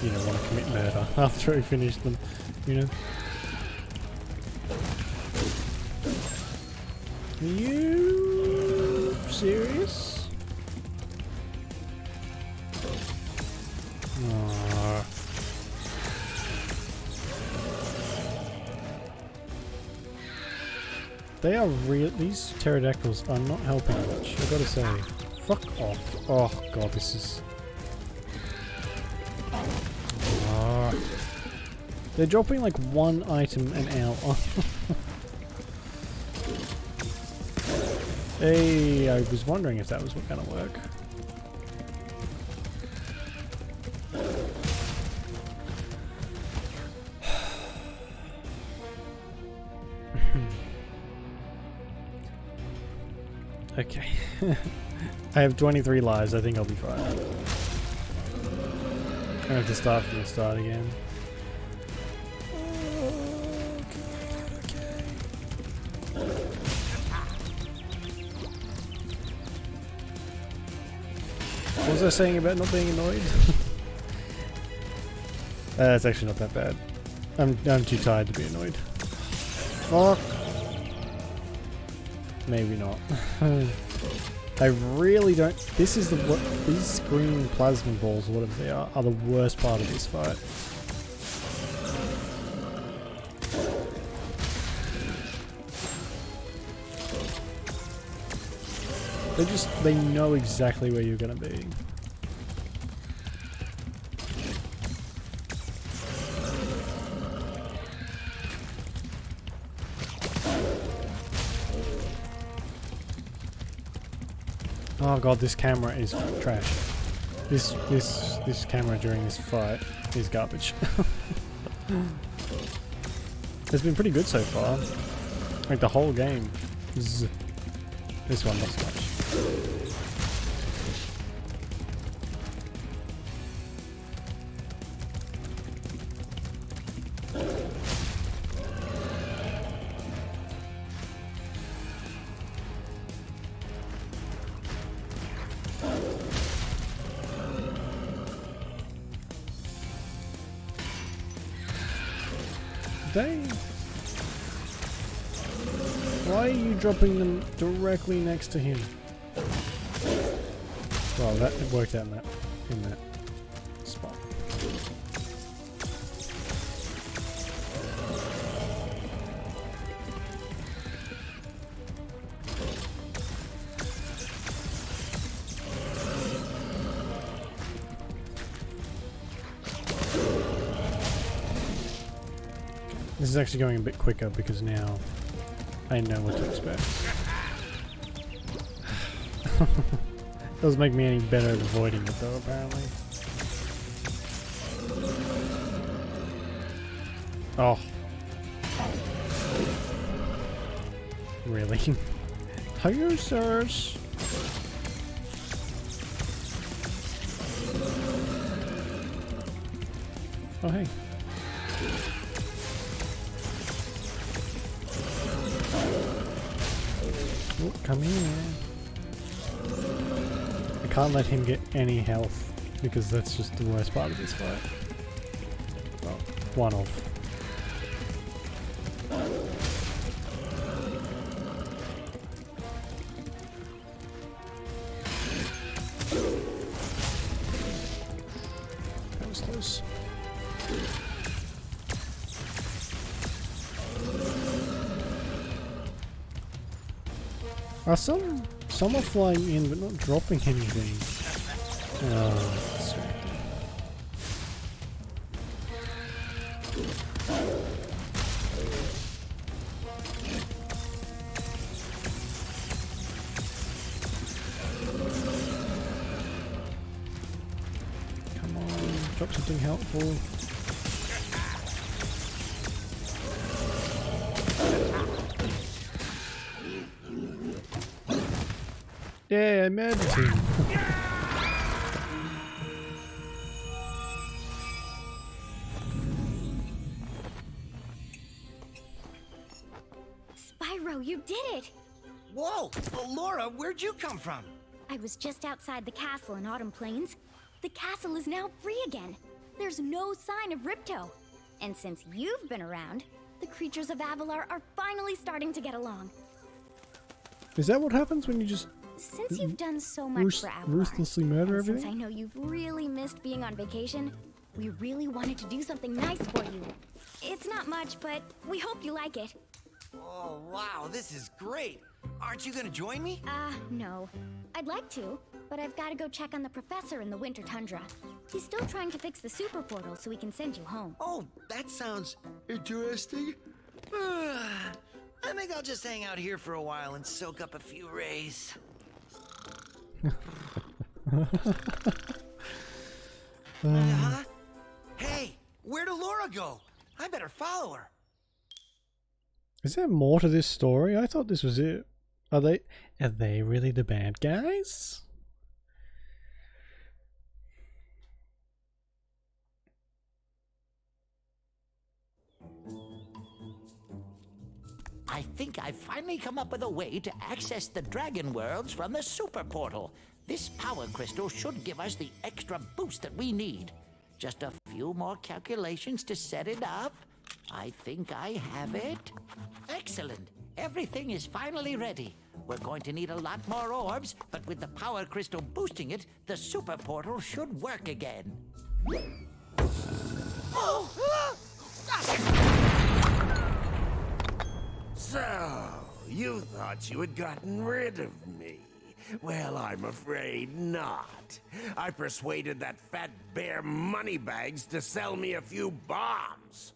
you know, want to commit murder after I finish them, you know? Are you serious? They are real. These pterodactyls are not helping much, I gotta say. Fuck off. Oh god, this is. They're dropping like one item an hour. Hey, I was wondering if that was gonna work. Okay. I have 23 lives, I think I'll be fine. I have to start from the start again. What was I saying about not being annoyed? It's actually not that bad. I'm too tired to be annoyed. Fuck. Maybe not. I really don't. This is these screen plasma balls, or whatever they are the worst part of this fight. They know exactly where you're gonna be. Oh god, this camera is trash. This camera during this fight is garbage. It's been pretty good so far. Like the whole game. This one not so much. Why are you dropping them directly next to him? Well, that it worked out in that spot. This is actually going a bit quicker because now I know what to expect. Doesn't make me any better at avoiding it though, apparently. Oh. Really? Are you serious? Oh hey. Oh, come here. I can't let him get any health because that's just the worst part of this fight. Well, one of. That was close. Some are flying in but not dropping anything. Oh, distracting. Come on, drop something helpful. Yeah, I murdered him. Spyro, you did it! Whoa! Well, Laura, where'd you come from? I was just outside the castle in Autumn Plains. The castle is now free again. There's no sign of Ripto. And since you've been around, the creatures of Avalar are finally starting to get along. Is that what happens when you just Since you've done so much for Avalar, ruthlessly murder and everything? since I know you've really missed being on vacation, we really wanted to do something nice for you. It's not much, but we hope you like it. Oh, wow, this is great. Aren't you gonna join me? No. I'd like to, but I've got to go check on the professor in the winter tundra. He's still trying to fix the super portal so we can send you home. Oh, that sounds interesting. I think I'll just hang out here for a while and soak up a few rays. Hey, where'd Laura go? I better follow her. Is there more to this story? I thought this was it. Are they really the bad guys? I think I've finally come up with a way to access the dragon worlds from the super portal. This power crystal should give us the extra boost that we need. Just a few more calculations to set it up. I think I have it. Excellent. Everything is finally ready. We're going to need a lot more orbs, but with the power crystal boosting it, the super portal should work again. So, you thought you had gotten rid of me. Well, I'm afraid not. I persuaded that fat bear Moneybags to sell me a few bombs.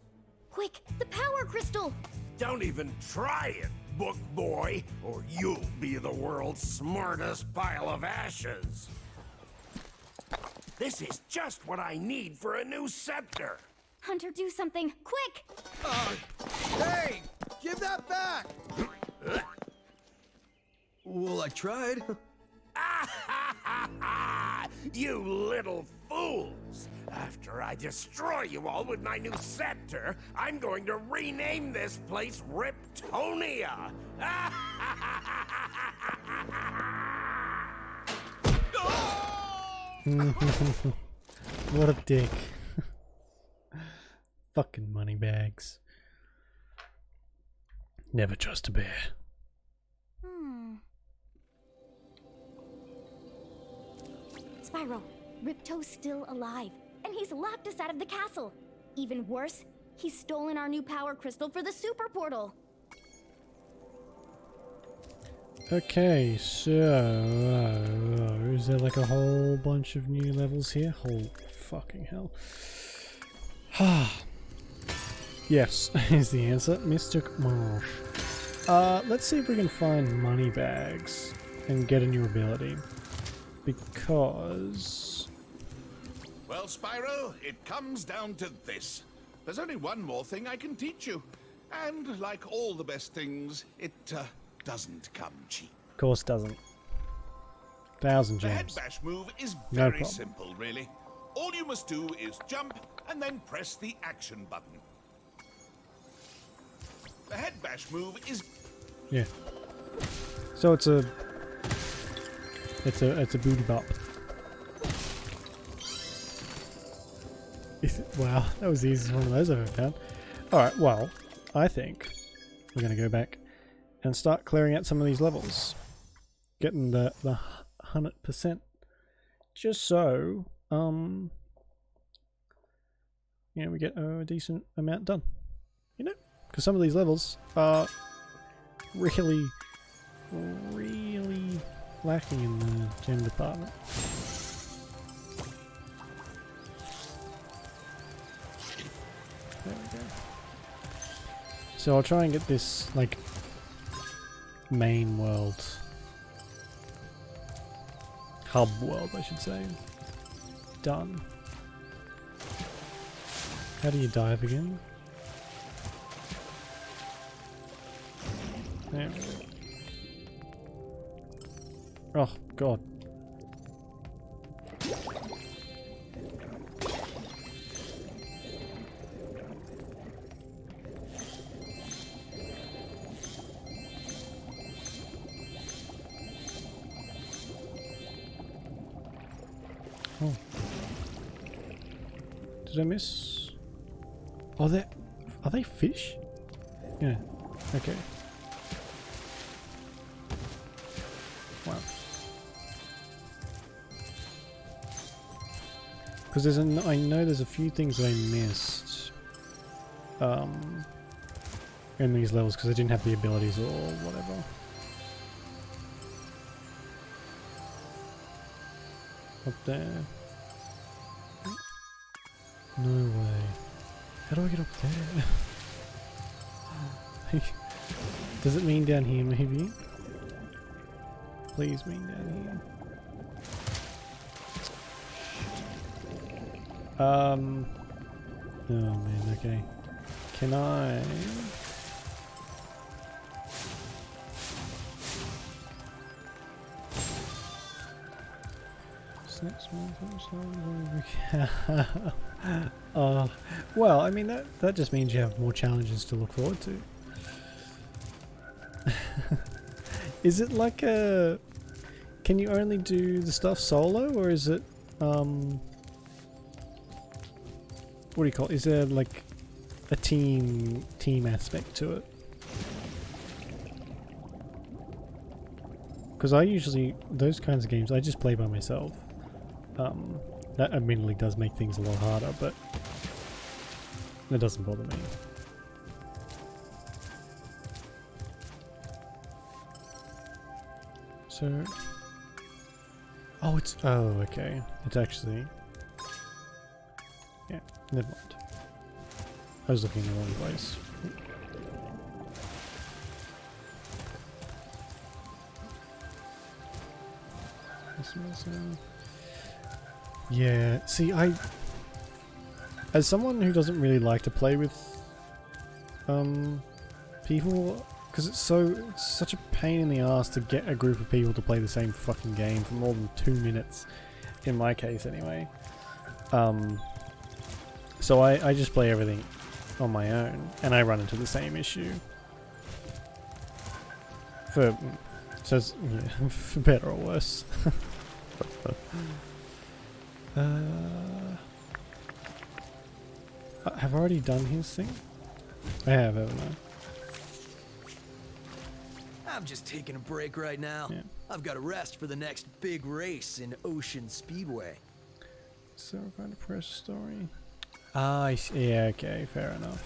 Quick, the power crystal! Don't even try it. book, boy, or you'll be the world's smartest pile of ashes. This is just what I need for a new scepter. Hunter, do something, quick! Hey! Give that back! Well, I tried. You little fools! After I destroy you all with my new scepter, I'm going to rename this place Riptonia! What a dick. Fucking money bags. Never trust a bear. Spyro, Ripto's still alive, and he's locked us out of the castle. Even worse, he's stolen our new power crystal for the super portal. Okay, so is there like a whole bunch of new levels here? Holy fucking hell. Yes, is the answer. Mystic Marsh. Let's see if we can find money bags and get a new ability. Because... Well, Spyro, it comes down to this. There's only one more thing I can teach you. And like all the best things, it doesn't come cheap. Of course it doesn't. 1,000 The head gems. bash move is No very problem. simple, really. All you must do is jump and then press the action button. The head bash move is... Yeah. So it's a booty bop. Wow, that was the easiest one of those I've ever found. Alright, well, I think we're going to go back and start clearing out some of these levels. Getting the 100%. Just so, you know, we get a decent amount done. You know? Because some of these levels are really lacking in the gem department. There we go. So I'll try and get this, like, main world, hub world I should say, done. How do you dive again? There we go. Oh god. Oh. Did I miss? Oh, are they fish? Yeah. Okay. Wow. Because I know there's a few things that I missed in these levels because I didn't have the abilities or whatever. Up there. No way. How do I get up there? Does it mean down here maybe? Please mean down here. Oh man, okay. Can I... well, I mean that just means you have more challenges to look forward to. Is it like a... Can you only do the stuff solo, or is it what do you call it? Is there like a team aspect to it? Because I usually, those kinds of games, I just play by myself. That admittedly does make things a lot harder, but that doesn't bother me. So... Oh, it's... Oh, okay. It's actually... Yeah, never mind. I was looking in the wrong place. Yeah, see, as someone who doesn't really like to play with people, because it's such a pain in the ass to get a group of people to play the same fucking game for more than 2 minutes, in my case anyway. So I just play everything on my own, and I run into the same issue. For better or worse. Have I already done his thing? I have, haven't I? I'm just taking a break right now. Yeah. I've got to rest for the next big race in Ocean Speedway. So we're going to press story. Ah, I see. Yeah, okay, fair enough.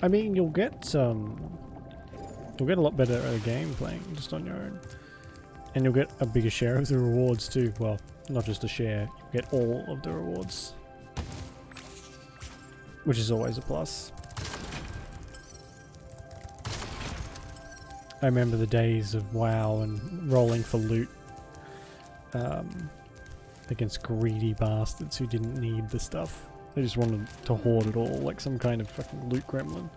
I mean, you'll get a lot better at a game playing just on your own, and you'll get a bigger share of the rewards too. Well, not just a share, you get all of the rewards, which is always a plus. I remember the days of WoW and rolling for loot against greedy bastards who didn't need the stuff. They just wanted to hoard it all like some kind of fucking loot gremlin.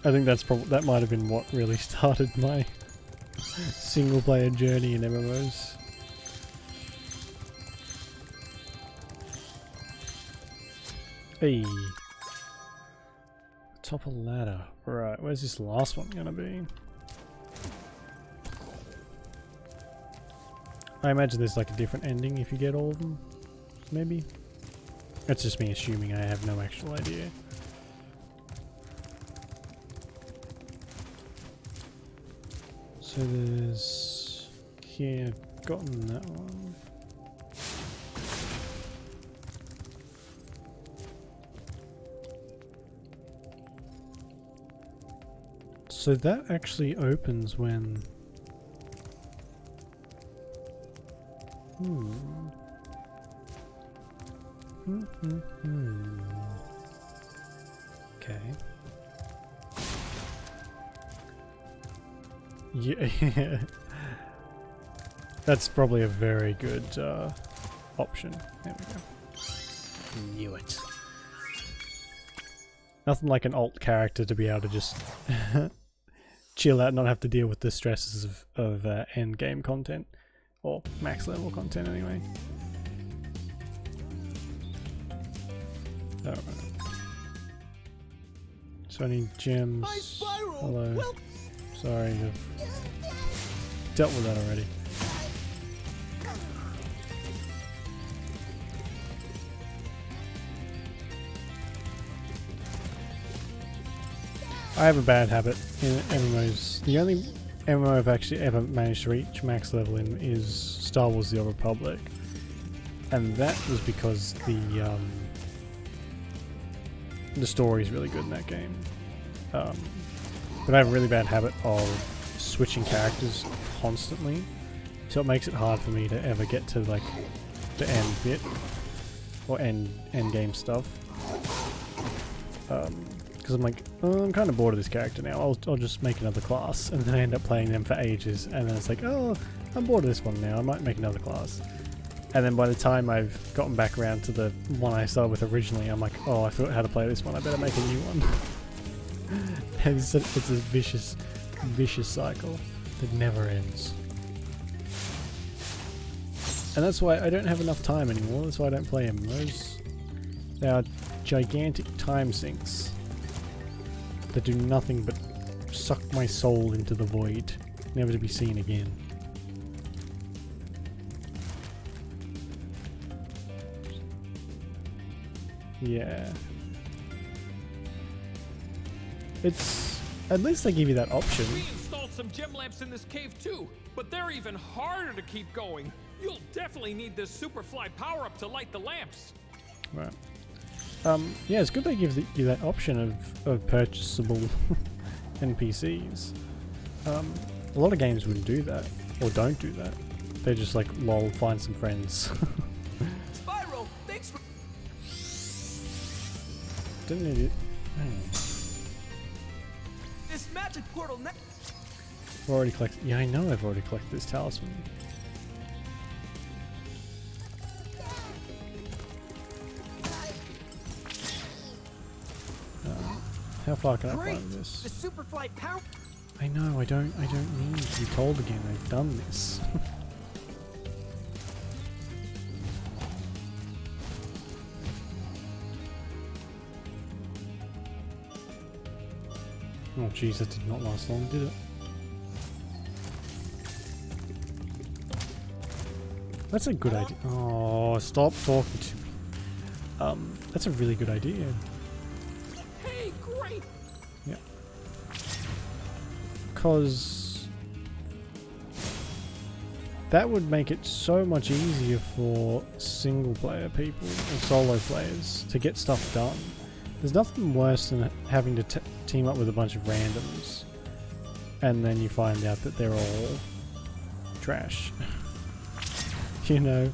I think that might have been what really started my single player journey in MMOs. Hey. Top of ladder. Right, where's this last one gonna be? I imagine there's like a different ending if you get all of them. Maybe? That's just me assuming, I have no actual idea. So there's... yeah, I've gotten that one. So that actually opens when... Okay. Yeah. That's probably a very good option. There we go. Knew it. Nothing like an alt character to be able to just chill out and not have to deal with the stresses of end game content. Or max level content anyway. Alright. So I need gems. Hi, Spyro. Hello. Well, sorry, I've dealt with that already. I have a bad habit in MMOs. The only MMO I've actually ever managed to reach max level in is Star Wars: The Old Republic, and that was because the story is really good in that game. But I have a really bad habit of switching characters constantly, so it makes it hard for me to ever get to like the end bit or end game stuff. Because I'm like, oh, I'm kind of bored of this character now. I'll just make another class, and then I end up playing them for ages, and then it's like, oh, I'm bored of this one now. I might make another class. And then by the time I've gotten back around to the one I started with originally, I'm like, oh, I forgot how to play this one. I better make a new one. And it's a vicious cycle that never ends. And that's why I don't have enough time anymore. That's why I don't play MMOs. They are gigantic time sinks that do nothing but suck my soul into the void, never to be seen again. Yeah. It's... at least they give you that option. We installed some gem lamps in this cave too, but they're even harder to keep going. You'll definitely need this Superfly power-up to light the lamps. Right. Yeah, it's good they give you that option of purchasable NPCs. A lot of games wouldn't do that, or don't do that. They're just like, lol, find some friends. Spyro, thanks for... Didn't need it. This this magic portal now. I've already collected. Yeah, I know I've already collected this talisman. How far can I climb this? The super flight power. I know. I don't need to be told again. I've done this. Oh jeez, that did not last long, did it? That's a good idea. Oh, stop talking to me. That's a really good idea. Hey, great! Yeah. Because that would make it so much easier for single player people or solo players to get stuff done. There's nothing worse than having to team up with a bunch of randoms and then you find out that they're all trash. You know,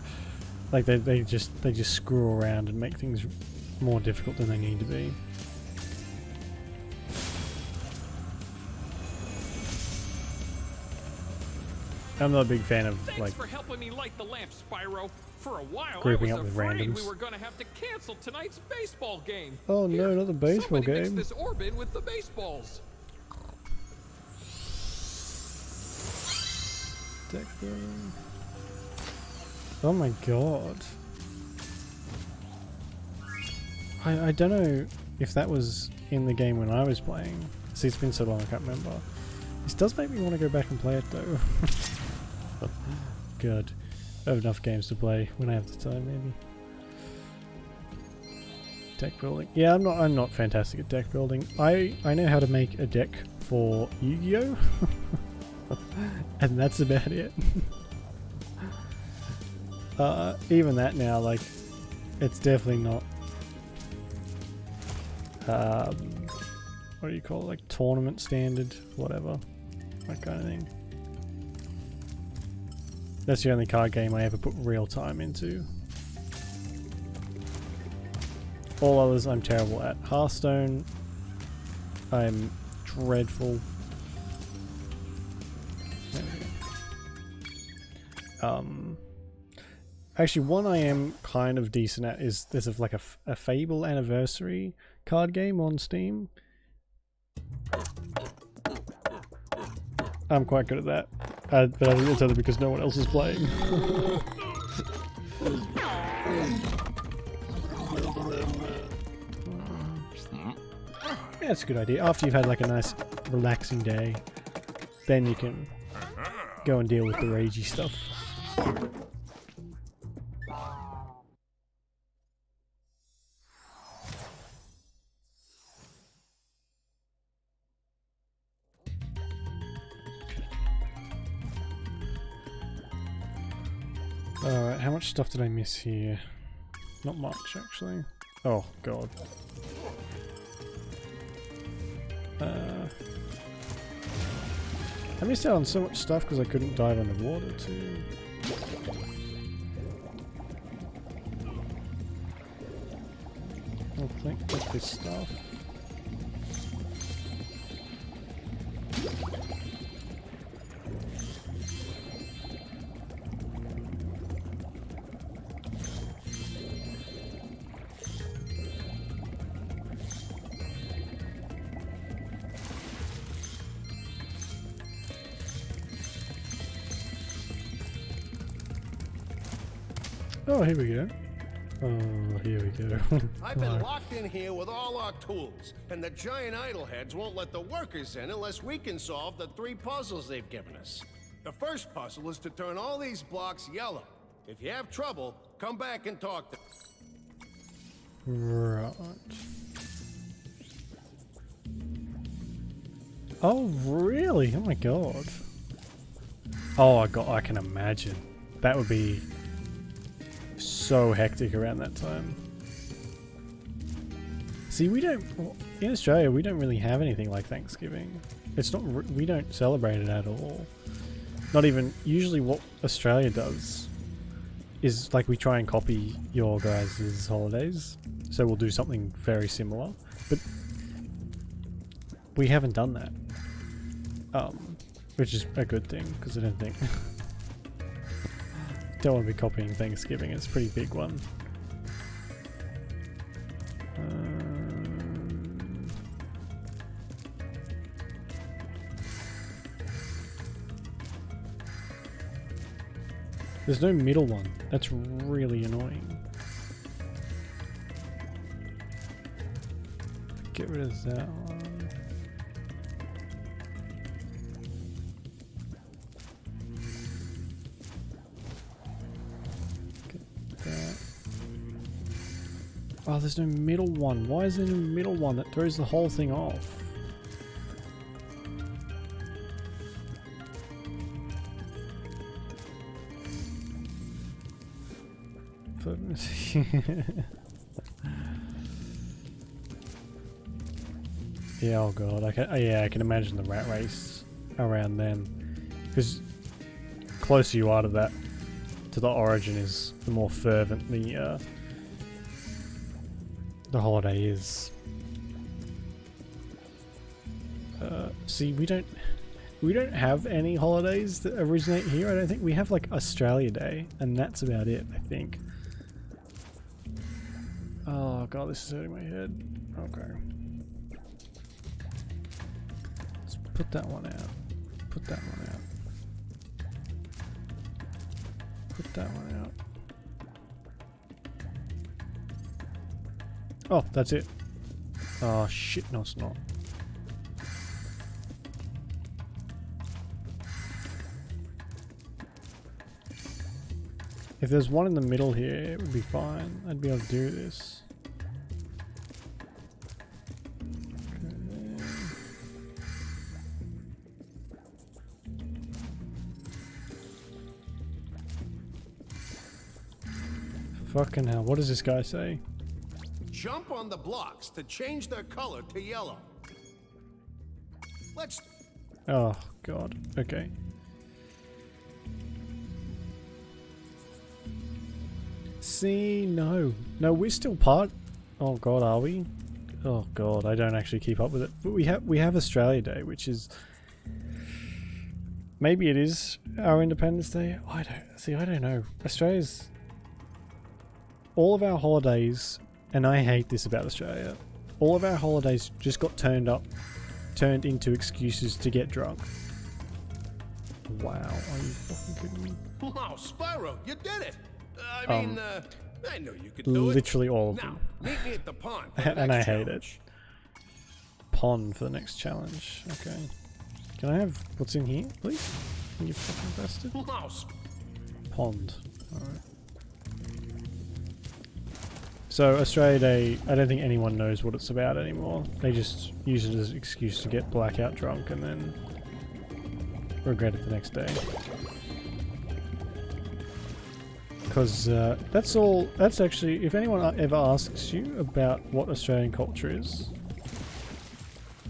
like they just screw around and make things more difficult than they need to be. I'm not a big fan of Thanks like for helping me light the lamp, Spyro. For a while, grouping I up was with afraid randoms. we were going to have to cancel tonight's baseball game. Oh no, not the baseball Somebody game. mix this orbit with the baseballs. Deck building. Oh my god. I don't know if that was in the game when I was playing. See, it's been so long I can't remember. This does make me want to go back and play it though. Good. I have enough games to play when I have the time, maybe. Deck building. Yeah, I'm not fantastic at deck building. I know how to make a deck for Yu-Gi-Oh! And that's about it. Even that now, like, it's definitely not what do you call it, like tournament standard, whatever, that kind of thing. That's the only card game I ever put real time into. All others I'm terrible at. Hearthstone, I'm dreadful. There we go. Actually, one I am kind of decent at is there's like a Fable Anniversary card game on Steam. I'm quite good at that, but I think it's only because no one else is playing. Yeah, it's a good idea. After you've had like a nice relaxing day, then you can go and deal with the ragey stuff. Alright, how much stuff did I miss here? Not much, actually. Oh, God. I missed out on so much stuff because I couldn't dive underwater, too. I'll think with this stuff. Oh, here we go. Oh, here we go. I've been locked in here with all our tools, and the giant idleheads won't let the workers in unless we can solve the 3 puzzles they've given us. The first puzzle is to turn all these blocks yellow. If you have trouble, come back and talk to... Right. Oh, really? Oh my god. Oh, I can imagine. That would be so hectic around that time. See, we don't, in Australia, we don't really have anything like Thanksgiving. It's not, we don't celebrate it at all. Not even, usually what Australia does is like we try and copy your guys' holidays. So we'll do something very similar, but we haven't done that. Which is a good thing, because I don't think... don't want to be copying Thanksgiving, it's a pretty big one. There's no middle one. That's really annoying. Get rid of that one. Get that. Oh, there's no middle one. Why is there no middle one? That throws the whole thing off. Yeah, oh god, I can imagine the rat race around then, because closer you are to that, to the origin, is the more fervent the holiday is. See, we don't have any holidays that originate here. I don't think we have like Australia Day, and that's about it, I think. Oh god, this is hurting my head. Okay. Let's put that one out. Put that one out. Put that one out. Oh, that's it. Oh shit, no it's not. If there's one in the middle here, it would be fine. I'd be able to do this. Fucking hell, what does this guy say? Jump on the blocks to change their color to yellow. Let's... Oh, God. Okay. See, no. No, we're still part... Oh, God, are we? Oh, God, I don't actually keep up with it. But we have Australia Day, which is... Maybe it is our Independence Day. I don't know. Australia's... All of our holidays, and I hate this about Australia, all of our holidays just got turned into excuses to get drunk. Wow, are you fucking kidding me? Wow, Spyro, you did it! I mean, I knew you could do it. Literally all of now, them. Meet me at the pond for the And I next hate challenge. it. Pond for the next challenge. Okay. Can I have what's in here, please? You fucking bastard. Mouse. Pond. Alright. So Australia Day, I don't think anyone knows what it's about anymore. They just use it as an excuse to get blackout drunk and then regret it the next day. Because that's all. That's actually, if anyone ever asks you about what Australian culture is,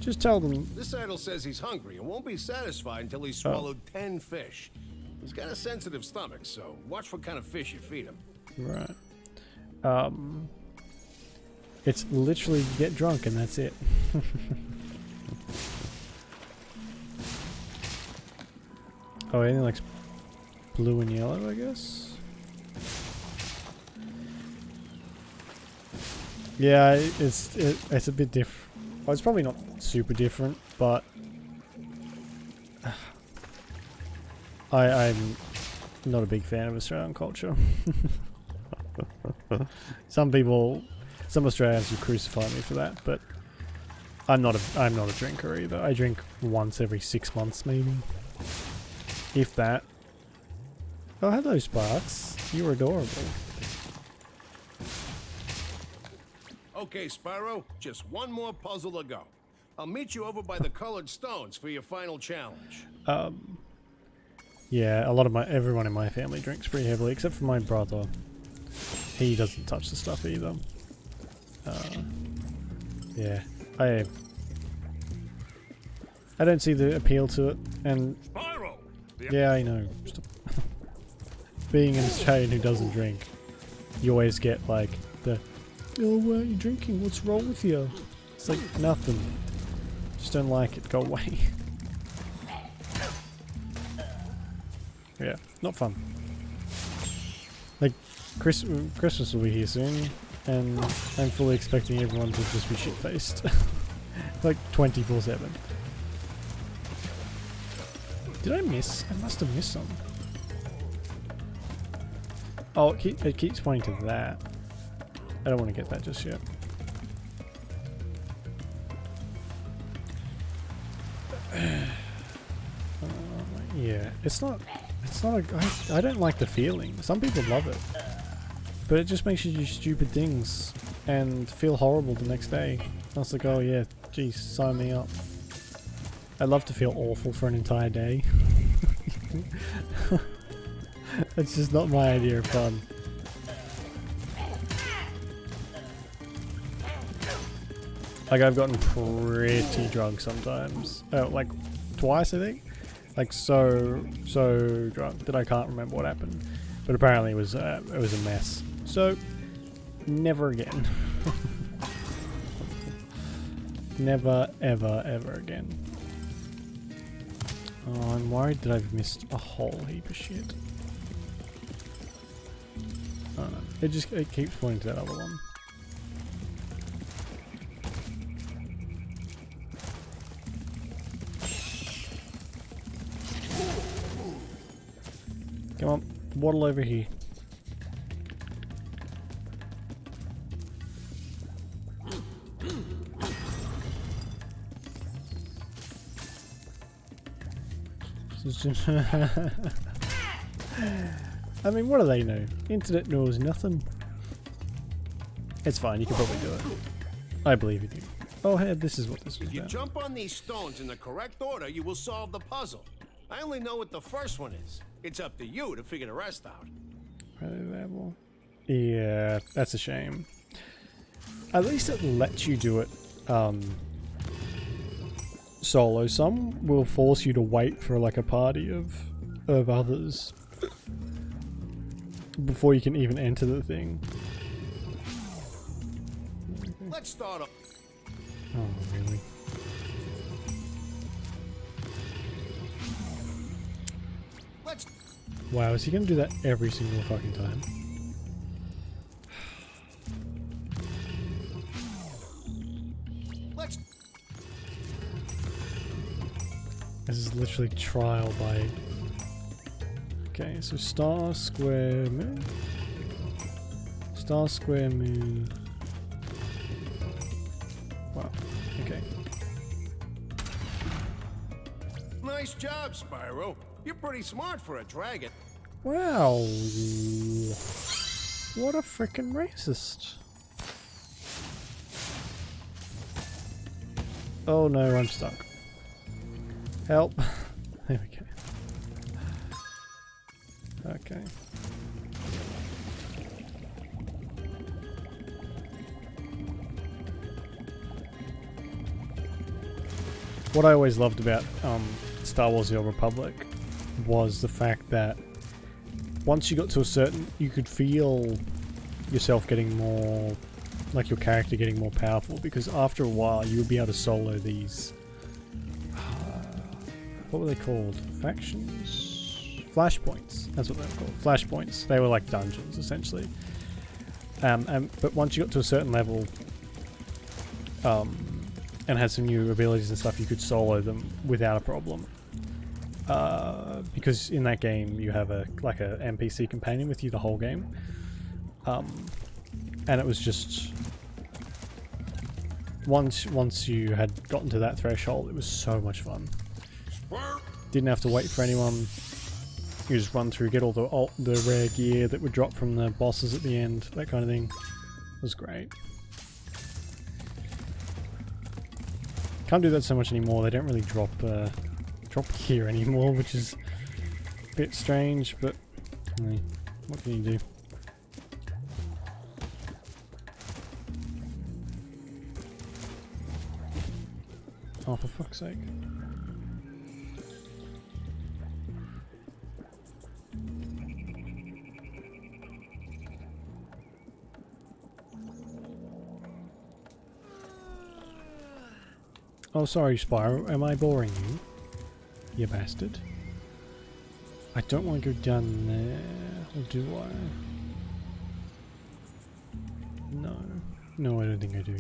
just tell them. This idol says he's hungry and won't be satisfied until he's swallowed 10 fish. He's got a sensitive stomach, so watch what kind of fish you feed him. Right. It's literally get drunk and that's it. Oh, anything like blue and yellow, I guess? Yeah, it's a bit different. Well, it's probably not super different, but I'm not a big fan of Australian culture. Some Australians would crucify me for that, but I'm not a drinker either. I drink once every 6 months, maybe, if that. Oh, hello, Sparks. You're adorable. Okay, Spyro, just one more puzzle to go. I'll meet you over by the colored stones for your final challenge. Yeah, everyone in my family drinks pretty heavily, except for my brother. He doesn't touch the stuff either. Yeah, I don't see the appeal to it, and Spyro! yeah, I know. Being an Australian who doesn't drink, you always get like the, oh, why are you drinking? What's wrong with you? It's like nothing. Just don't like it. Go away. Yeah, not fun. Like, Christmas will be here soon, and I'm fully expecting everyone to just be shit-faced. Like, 24/7. Did I miss? I must have missed some. Oh, it keeps pointing to that. I don't want to get that just yet. Yeah, it's not I don't like the feeling. Some people love it, but it just makes you do stupid things and feel horrible the next day. I was like, oh yeah, geez, sign me up. I'd love to feel awful for an entire day. It's just not my idea of fun. Like, I've gotten pretty drunk sometimes. Like twice, I think. Like so drunk that I can't remember what happened. But apparently it was a mess. So never again. Never ever ever again. Oh, I'm worried that I've missed a whole heap of shit. Oh no. It keeps pointing to that other one. Come on, waddle over here. I mean, what do they know? Internet knows nothing. It's fine, you can probably do it. I believe you do. Oh, hey, this is what this was If you about. jump on these stones in the correct order, you will solve the puzzle. I only know what the first one is. It's up to you to figure the rest out. Yeah, that's a shame. At least it lets you do it solo. Some will force you to wait for like a party of others before you can even enter the thing. Let's start up. Oh, really? Wow, is he gonna do that every single fucking time? This is literally trial by... Okay, so star, square, moon. Star, square, moon. Wow, okay. Nice job, Spyro. You're pretty smart for a dragon. Wow. What a freaking racist. Oh no, I'm stuck. Help. There we go. Okay. What I always loved about Star Wars The Old Republic was the fact that once you got to a certain, you could feel yourself getting more, like your character getting more powerful, because after a while you would be able to solo these, what were they called? Factions? Flashpoints. That's what they were called. Flashpoints. They were like dungeons, essentially. But once you got to a certain level, and had some new abilities and stuff, you could solo them without a problem. Because in that game you have a NPC companion with you the whole game, and it was just once you had gotten to that threshold, it was so much fun. Didn't have to wait for anyone. You just run through, get all the rare gear that would drop from the bosses at the end, that kind of thing. It was great. Can't do that so much anymore. They don't really drop gear anymore, which is a bit strange, but what can you do? Oh, for fuck's sake. Oh, sorry, Spyro. Am I boring you? You bastard. I don't want to go down there, or do I? No. No, I don't think I do.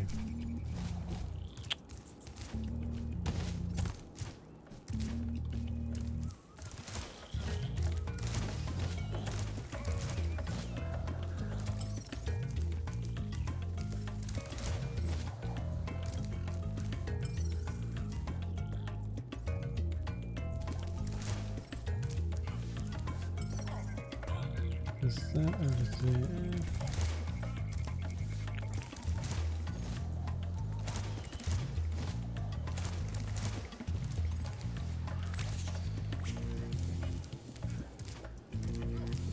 Is that over there?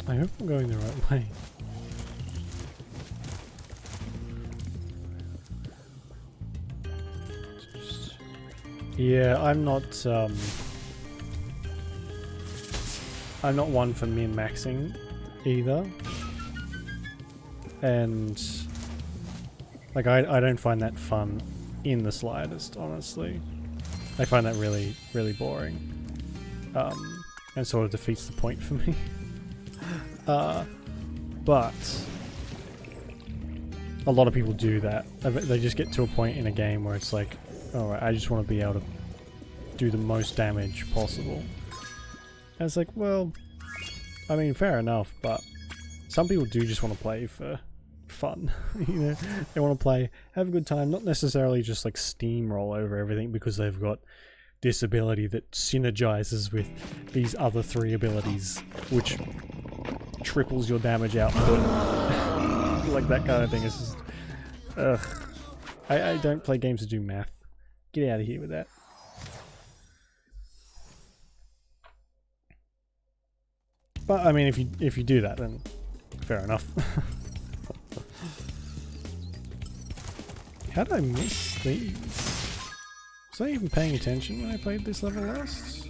I hope I'm going the right way. Yeah, I'm not one for min-maxing either. And like I don't find that fun in the slightest, honestly. I find that really, really boring. And sort of defeats the point for me. But a lot of people do that. They just get to a point in a game where it's like, alright, I just want to be able to do the most damage possible. And it's like, well, I mean, fair enough, but some people do just want to play for fun. You know, they want to play, have a good time, not necessarily just like steamroll over everything because they've got this ability that synergizes with these other 3 abilities, which triples your damage output. Like that kind of thing. It's just, ugh. I don't play games to do math. Get out of here with that. But I mean, if you do that, then fair enough. How did I miss these? Was I even paying attention when I played this level last?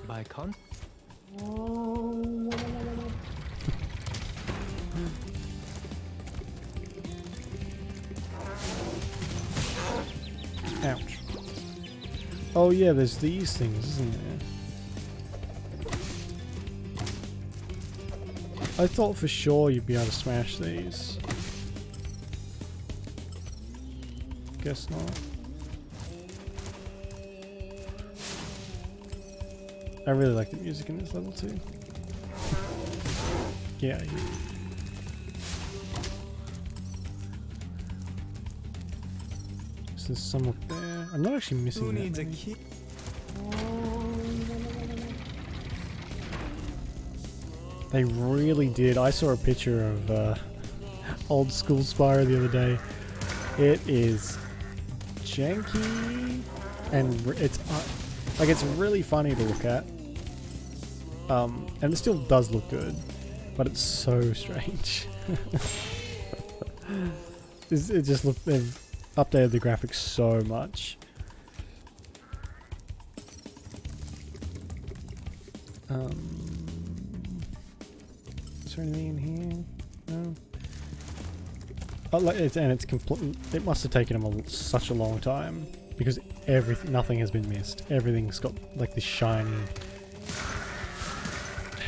By con? Ouch. Oh yeah, there's these things, isn't there? I thought for sure you'd be able to smash these. Guess not. I really like the music in this level too. Yeah. So there's some up there. I'm not actually missing Who that needs a many. key? They really did. I saw a picture of old school Spyro the other day. It is janky and it's like it's really funny to look at. And it still does look good, but it's so strange. It just look, they've updated the graphics so much. Is there anything in here? No. Oh, like it's complete. It must have taken them such a long time because nothing has been missed. Everything's got like this shiny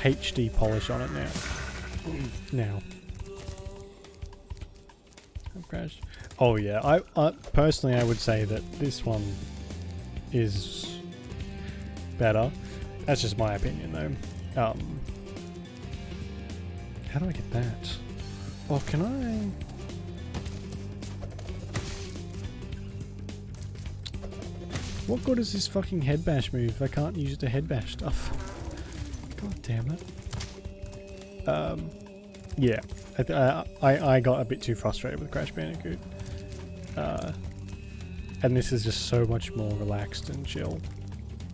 HD polish on it now. I've crashed. Oh yeah, I personally I would say that this one is better. That's just my opinion though. How do I get that? Oh, can I? What good is this fucking head bash move if I can't use it to head bash stuff? God damn it. Yeah. I got a bit too frustrated with Crash Bandicoot. And this is just so much more relaxed and chill.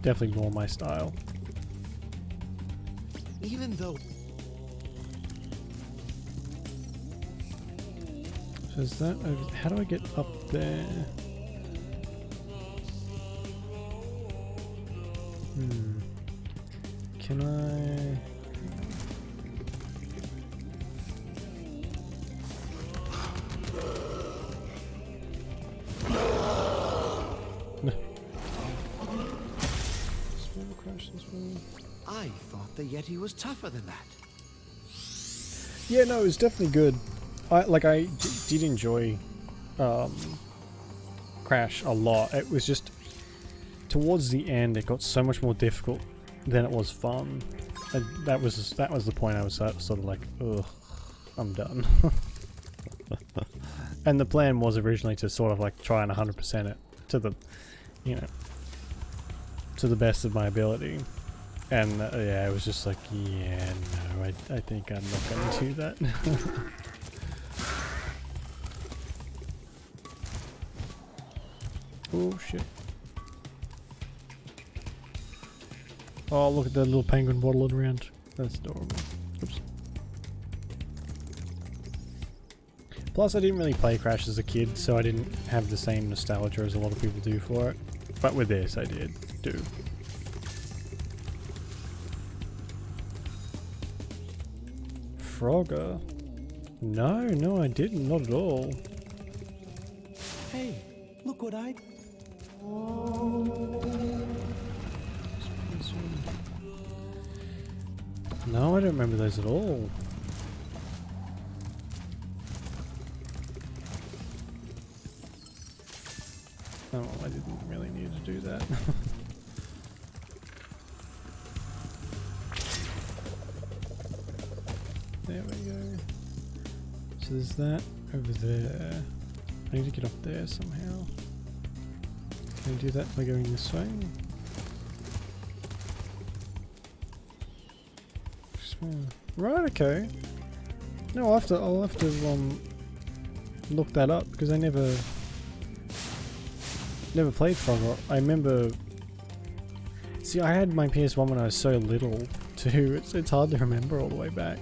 Definitely more my style. Even though... So is that over, how do I get up there? Can I... I thought the Yeti was tougher than that. Yeah, no, it was definitely good. I did enjoy Crash a lot. It was just towards the end it got so much more difficult than it was fun. And that was the point. I was sort of like, ugh, I'm done. And the plan was originally to sort of like try and 100% it to the, you know, to the best of my ability. And yeah, it was just like, yeah, no, I think I'm not going to do that. Oh shit. Oh, look at that little penguin waddling around. That's adorable. Oops. Plus, I didn't really play Crash as a kid, so I didn't have the same nostalgia as a lot of people do for it. But with this, I did do. Frogger? No, I didn't. Not at all. Hey, look what I... No, I don't remember those at all. Oh, I didn't really need to do that. There we go. So there's that over there. I need to get up there somehow. Can I do that by going this way? Right, okay. No, I'll have to look that up because I never played Frogger. I remember. See, I had my PS1 when I was so little too. It's hard to remember all the way back.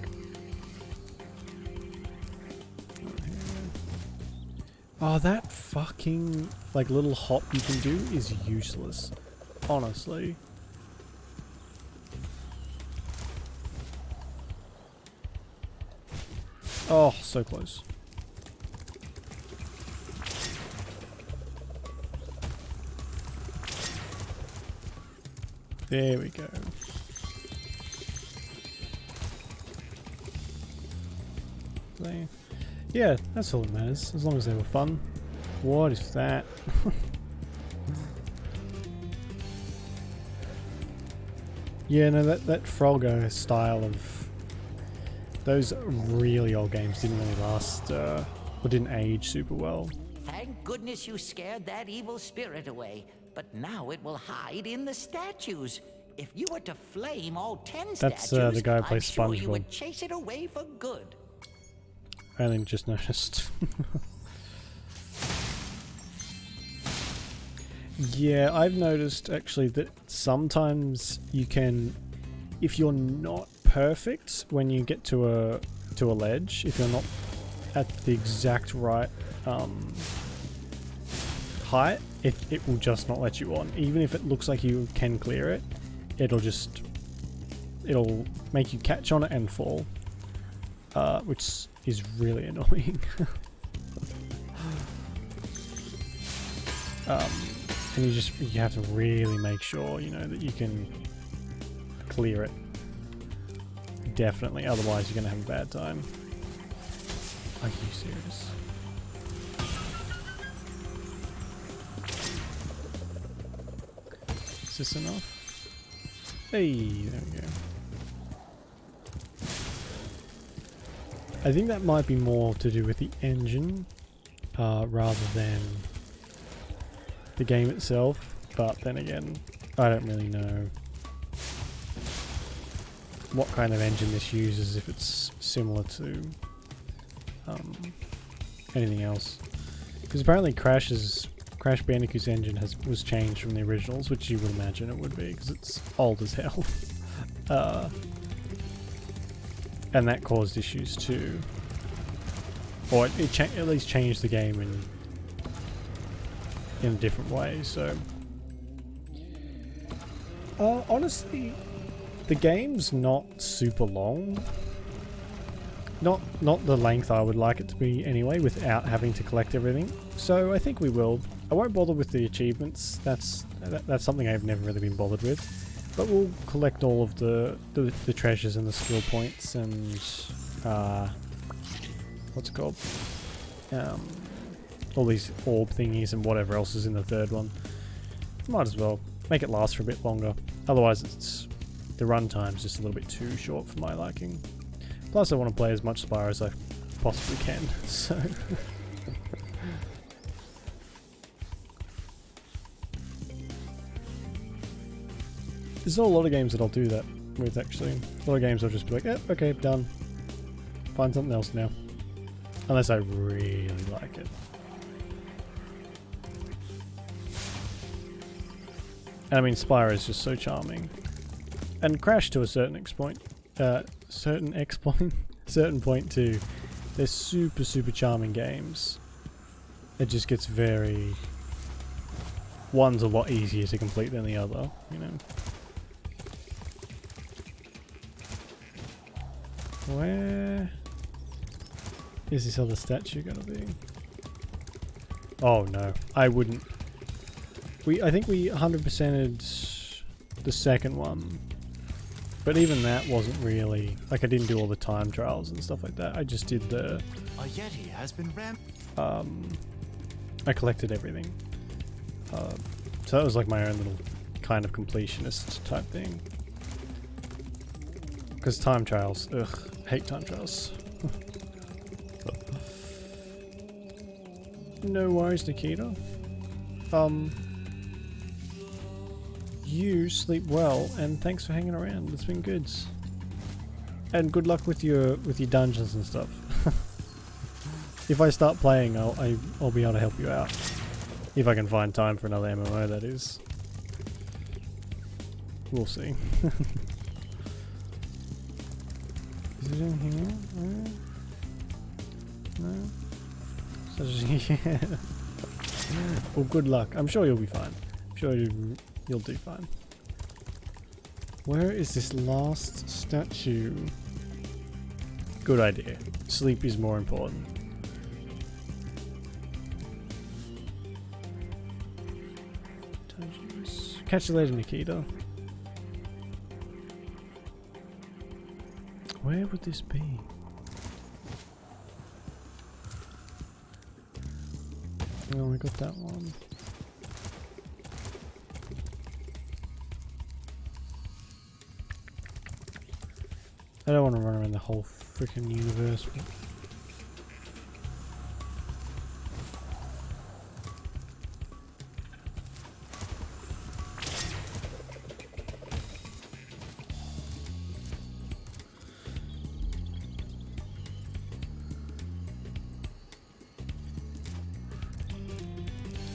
Oh, that fucking like little hop you can do is useless, honestly. Oh, so close. There we go. There. Yeah, that's all that matters, as long as they were fun. What is that? Yeah, no, that Frogger style of those really old games didn't really last, or didn't age super well. Thank goodness you scared that evil spirit away, but now it will hide in the statues. If you were to flame all 10 That's statues, the guy who I'm plays sure you SpongeBob. would chase it away for good. I only just noticed. Yeah, I've noticed actually that sometimes you can, if you're not perfect when you get to a ledge, if you're not at the exact right height, it will just not let you on. Even if it looks like you can clear it, it'll make you catch on it and fall, which is really annoying. And you have to really make sure, you know, that you can clear it. Definitely, otherwise you're gonna have a bad time. Are you serious? Is this enough? Hey, there we go. I think that might be more to do with the engine rather than the game itself, but then again, I don't really know what kind of engine this uses, if it's similar to anything else. Because apparently Crash Bandicoot's engine was changed from the originals, which you would imagine it would be, because it's old as hell. And that caused issues too. Or it at least changed the game in a different way, so... honestly, the game's not super long. Not the length I would like it to be anyway, without having to collect everything. So I think we will. I won't bother with the achievements. That's something I've never really been bothered with. But we'll collect all of the treasures and the skill points and what's it called? All these orb thingies and whatever else is in the third one. Might as well make it last for a bit longer. Otherwise, the runtime's just a little bit too short for my liking. Plus, I want to play as much Spyro as I possibly can. So. There's not a lot of games that I'll do that with, actually. A lot of games I'll just be like, eh, okay, done. Find something else now. Unless I really like it. And I mean, Spyro is just so charming. And Crash to a certain point. Certain point too. They're super, super charming games. It just gets very... One's a lot easier to complete than the other, you know. Where is this other statue gonna be? Oh no, I wouldn't. I think we 100%ed the second one, but even that wasn't really like I didn't do all the time trials and stuff like that. I just did the. A Yeti has been I collected everything, so that was like my own little kind of completionist type thing. Because time trials, ugh. Hate time trials. No worries, Nikita. You sleep well, and thanks for hanging around. It's been good. And good luck with your dungeons and stuff. If I start playing, I'll be able to help you out. If I can find time for another MMO, that is. We'll see. Is there anything else? No? Yeah. Well, good luck. I'm sure you'll be fine. I'm sure you'll do fine. Where is this last statue? Good idea. Sleep is more important. Catch you later, Nikita. Where would this be? Oh, I got that one. I don't want to run around the whole freaking universe.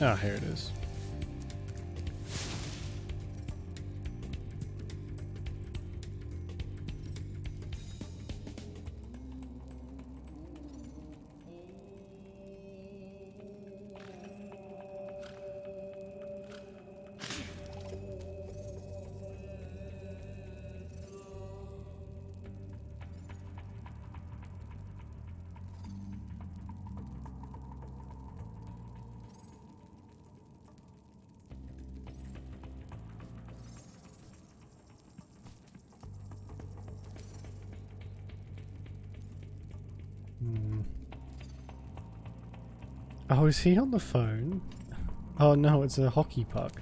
Ah, here it is. Oh, is he on the phone? Oh no, it's a hockey puck.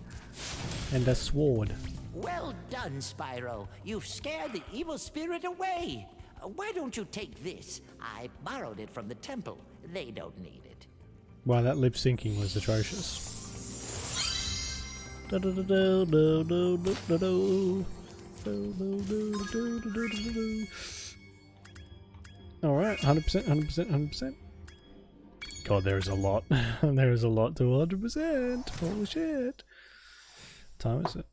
And a sword. Well done, Spyro. You've scared the evil spirit away. Why don't you take this? I borrowed it from the temple. They don't need it. Wow, that lip syncing was atrocious. Alright, 100%, 100%, 100%. God, there's a lot. There's a lot to 100%. Holy shit. What time is it?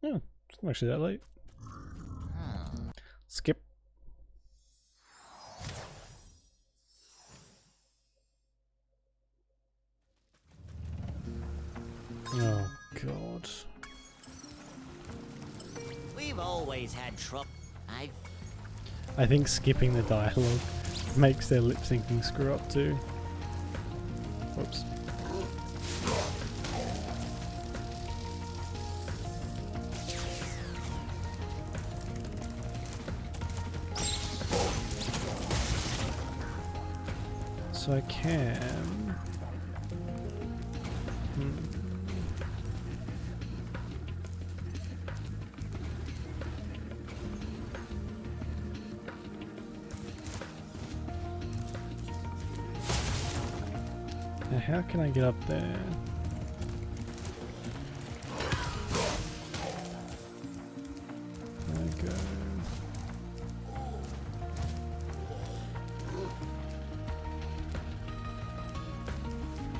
Oh, it's not actually that late. Skip. Oh, God. We've always had trouble. I think skipping the dialogue makes their lip syncing screw up too. Whoops. So I can... Now how can I get up there? There I go.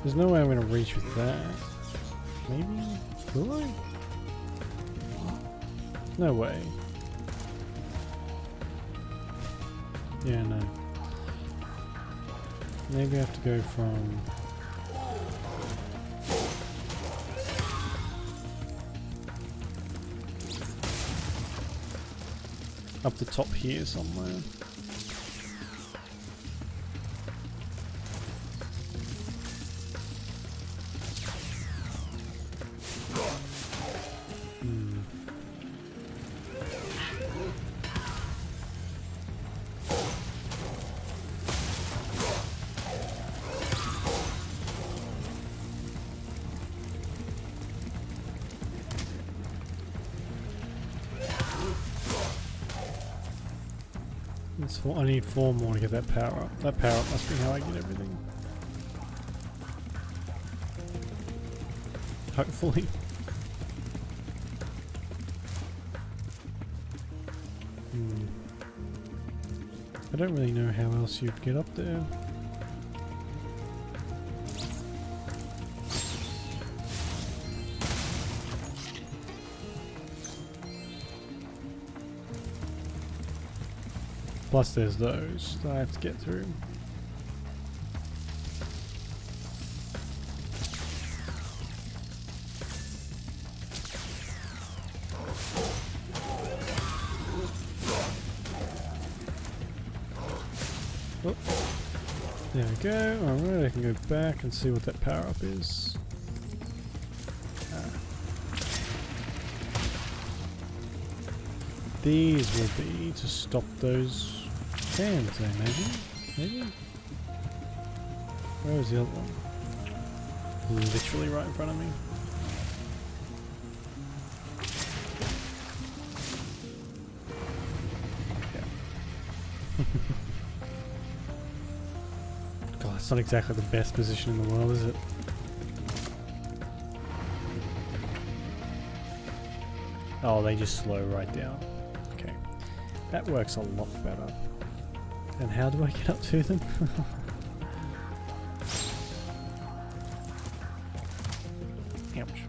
There's no way I'm going to reach with that. Maybe? Will I? No way. Yeah, no. Maybe I have to go from... up the top here somewhere. I need 4 more to get that power up. That power up must be how I get everything. Hopefully. I don't really know how else you'd get up there. Plus there's those that I have to get through. Oh. There we go. Alright, I can go back and see what that power up is. These will be to stop those fans, I imagine. Maybe? Where was the other one? Literally right in front of me. Yeah. God, it's not exactly the best position in the world, is it? Oh, they just slow right down. Okay. That works a lot better. And how do I get up to them? Ouch.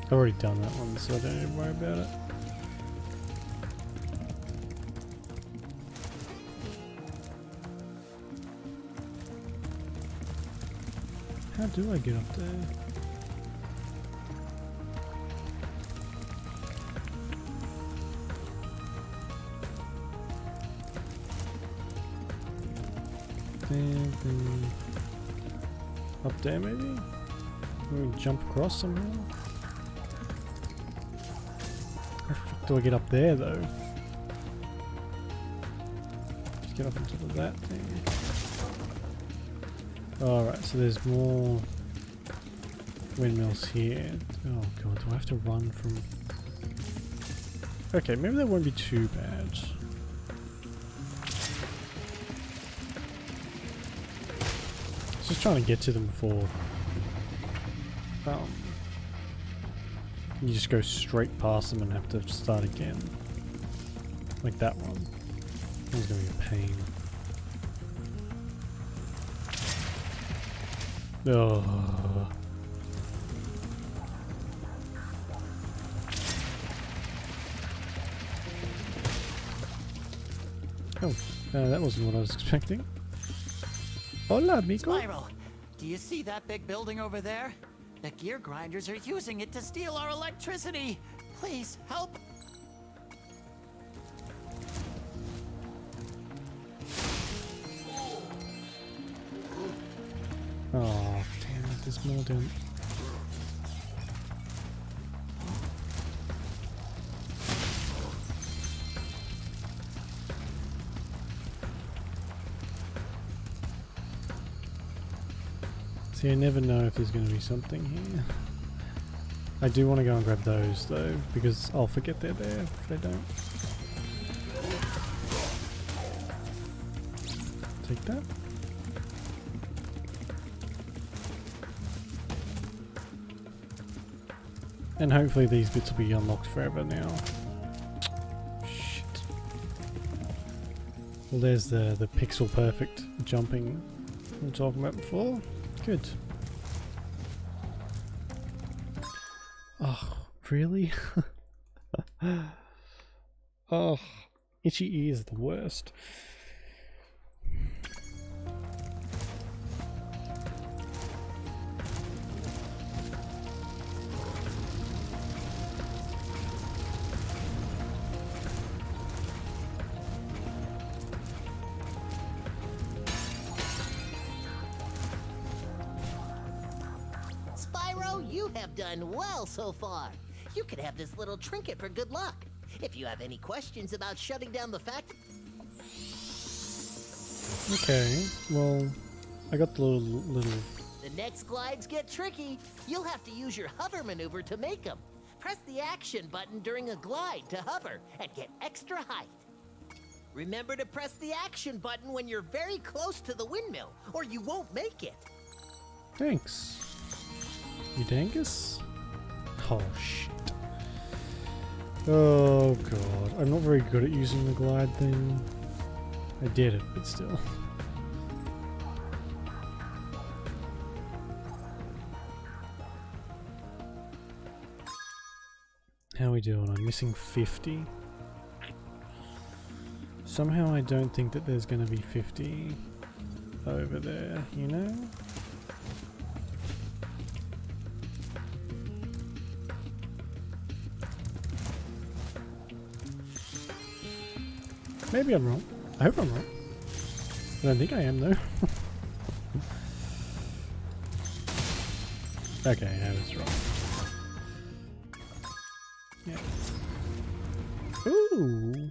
I've already done that one, so I don't need to worry about it. How do I get up there? Up there maybe? We jump across somehow? How the fuck do I get up there though? Just get up on top of that thing. Alright, so there's more windmills here. Oh god, do I have to run from... Okay, maybe that won't be too bad. Just trying to get to them before... you just go straight past them and have to start again. Like that one. That was gonna be a pain. Oh. Oh, that wasn't what I was expecting. Hola, amigo. Spyro, do you see that big building over there? The gear grinders are using it to steal our electricity. Please, help. Oh, damn it, there's more down. See, I never know if there's going to be something here. I do want to go and grab those though, because I'll forget they're there if they don't. Take that. And hopefully these bits will be unlocked forever now. Shit. Well, there's the pixel perfect jumping we were talking about before. Good. Oh, really? Oh, itchy ears are the worst. Spyro, you have done well so far. You could have this little trinket for good luck. If you have any questions about shutting down the factory... Okay, well, I got the little... The next glides get tricky. You'll have to use your hover maneuver to make them. Press the action button during a glide to hover and get extra height. Remember to press the action button when you're very close to the windmill, or you won't make it. Thanks. You dangus? Oh shit. Oh god, I'm not very good at using the glide thing. I did it, but still. How are we doing? I'm missing 50. Somehow I don't think that there's going to be 50 over there, you know? Maybe I'm wrong. I hope I'm wrong. I don't think I am though. Okay, I was wrong. Yeah. Ooh!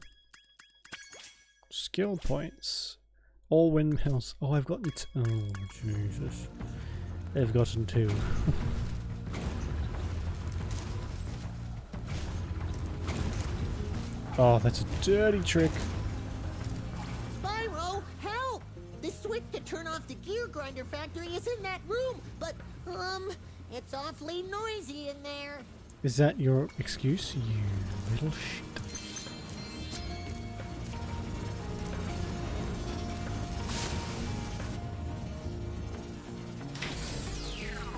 Skill points. All windmills. Oh, I've gotten oh, Jesus. I've gotten 2. Oh, that's a dirty trick. Spyro, help! The switch to turn off the gear grinder factory is in that room, but, it's awfully noisy in there. Is that your excuse, you little shit?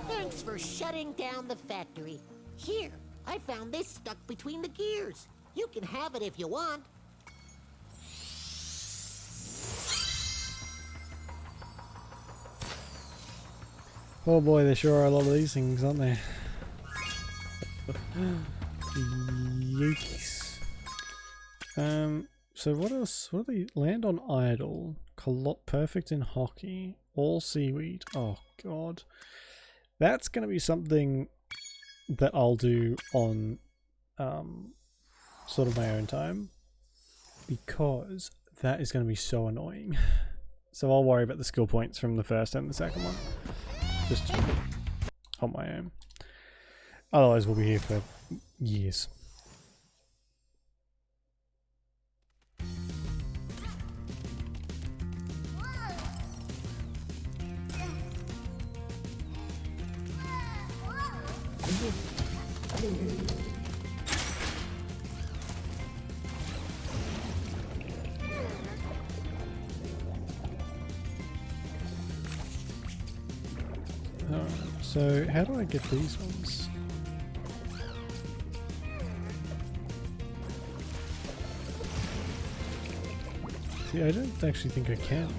Thanks for shutting down the factory. Here, I found this stuck between the gears. You can have it if you want. Oh boy, there sure are a lot of these things, aren't there? Yikes. So what else? What do they land on idle? Perfect in hockey. All seaweed. Oh god. That's gonna be something that I'll do on sort of my own time, because that is gonna be so annoying. So I'll worry about the skill points from the first and the second one. Just on my own. Otherwise we'll be here for years. So how do I get these ones? See, I don't actually think I can.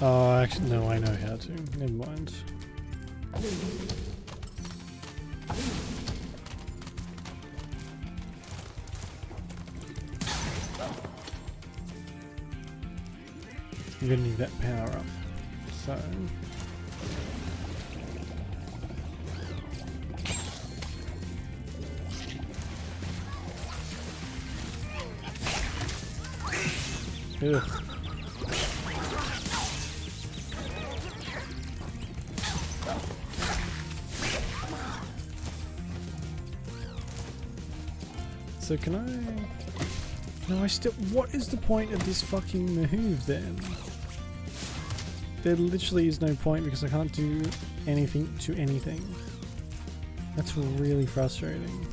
Oh, actually, no, I know how to. Never mind. I'm gonna need that power up. So. Ugh. So can I... No, I still... What is the point of this fucking move then? There literally is no point because I can't do anything to anything. That's really frustrating.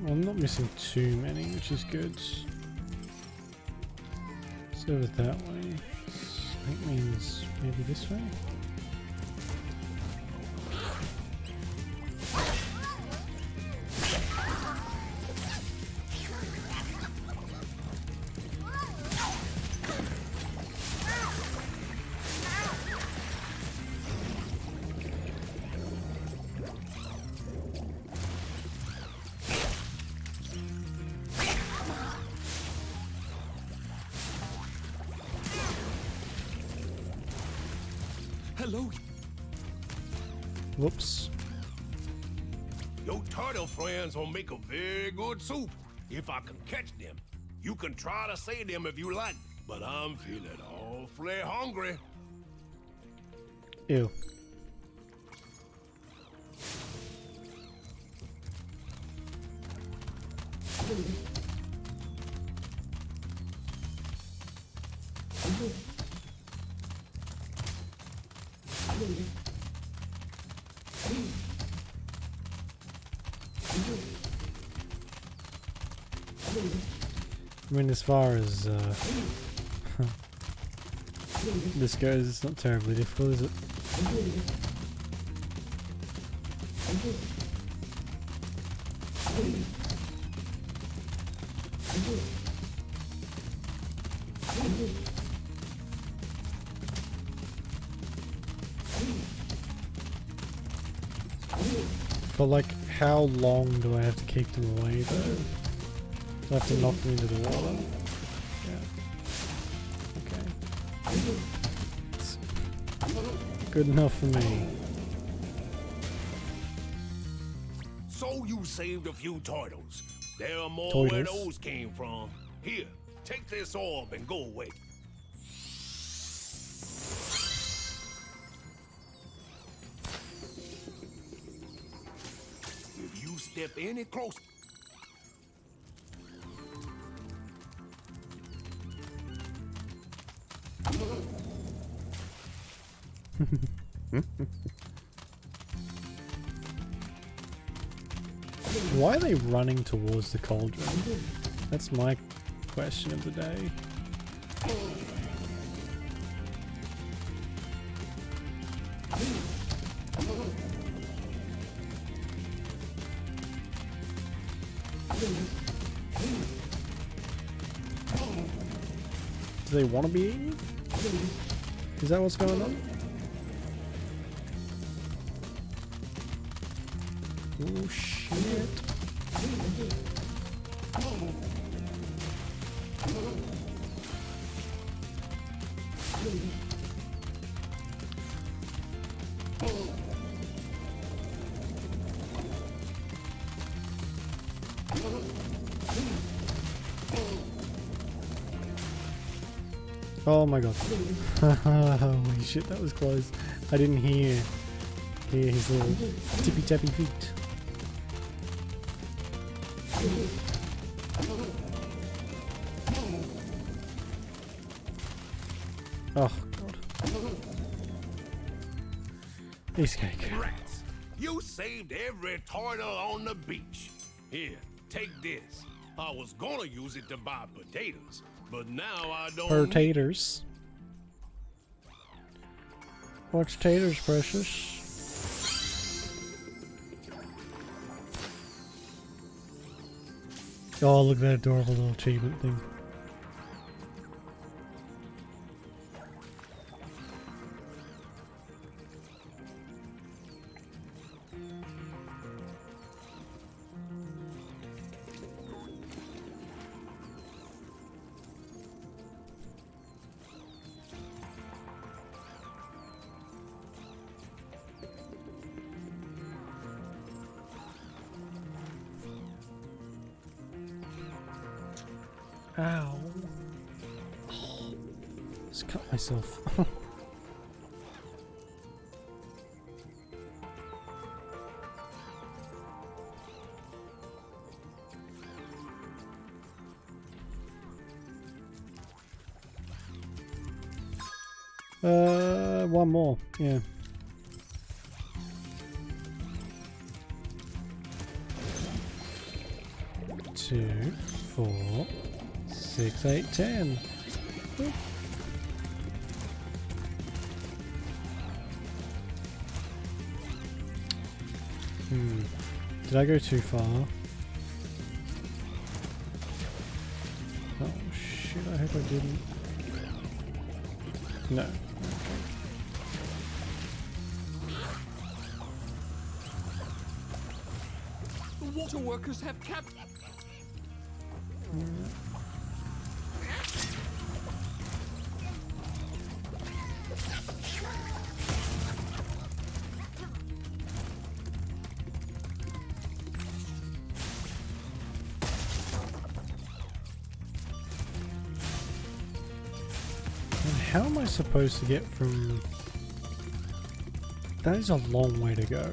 Well, I'm not missing too many, which is good. So over that way. I think means maybe this way. Hello. Whoops. Your turtle friends will make a very good soup if I can catch them. You can try to save them if you like, but I'm feeling awfully hungry. Ew. I mean, as far as this goes, it's not terribly difficult, is it? But like, how long do I have to kick them away though? Do I have to knock them into the water? Yeah. Okay. It's good enough for me. So you saved a few turtles. There are more where Turtles? those came from. Here, take this orb and go away. If you step any closer... Why are they running towards the cauldron? That's my question of the day. Do they want to be eaten? Is that what's going on? Oh shit. Oh my god. Holy shit, that was close. I didn't hear his little tippy tappy feet. Oh god. He's cake. Rats! You saved every turtle on the beach. Here, take this. I was gonna use it to buy potatoes, but now I don't. Potatoes. What's taters, precious? Oh, look at that adorable little achievement thing. Ow. Oh, just cut myself. One more, yeah. Two, 4, 6, 8, 10. Did I go too far? Oh shit, I hope I didn't. No. The water workers have kept. How am I supposed to get from... That is a long way to go.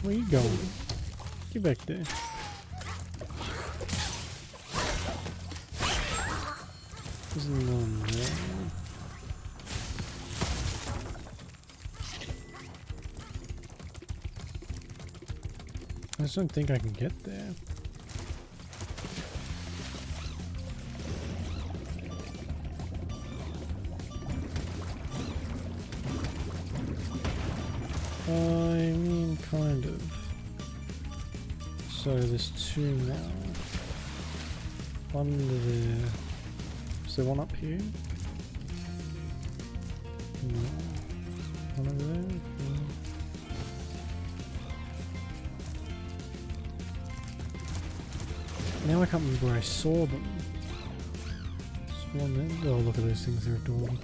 Where are you going? Get back there. There's none there. I just don't think I can get there. I mean, kind of. So there's 2 now. One under there. Is there one up here? No. One over there? No. Now I can't remember where I saw them. There's one there. Oh, look at those things, they're adorable.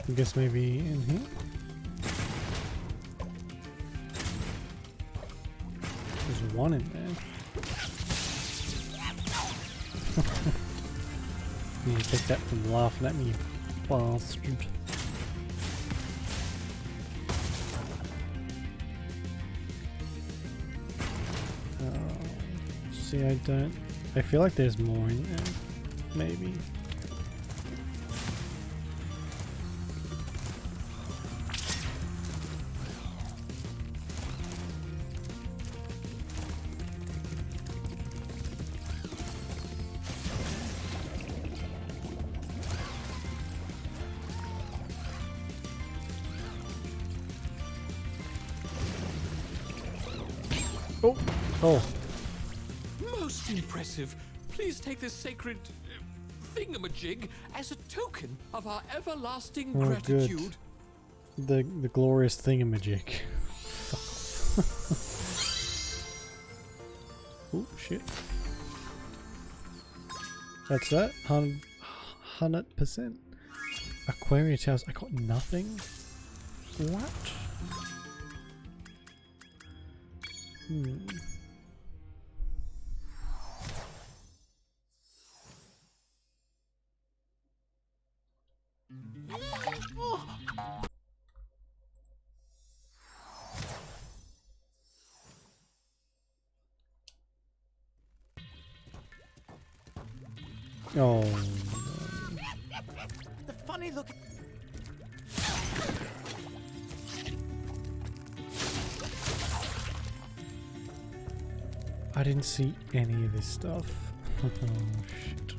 I guess maybe in here? There's one in there. You take that from laughing at me, you bastard. See, I don't... I feel like there's more in there. Maybe. Oh! Oh! Most impressive. Please take this sacred thingamajig as a token of our everlasting gratitude. Good. The glorious thingamajig. Oh shit! That's that. 100%. Aquaria towers. I got nothing. What? Oh. The funny look. I didn't see any of this stuff. Oh shit.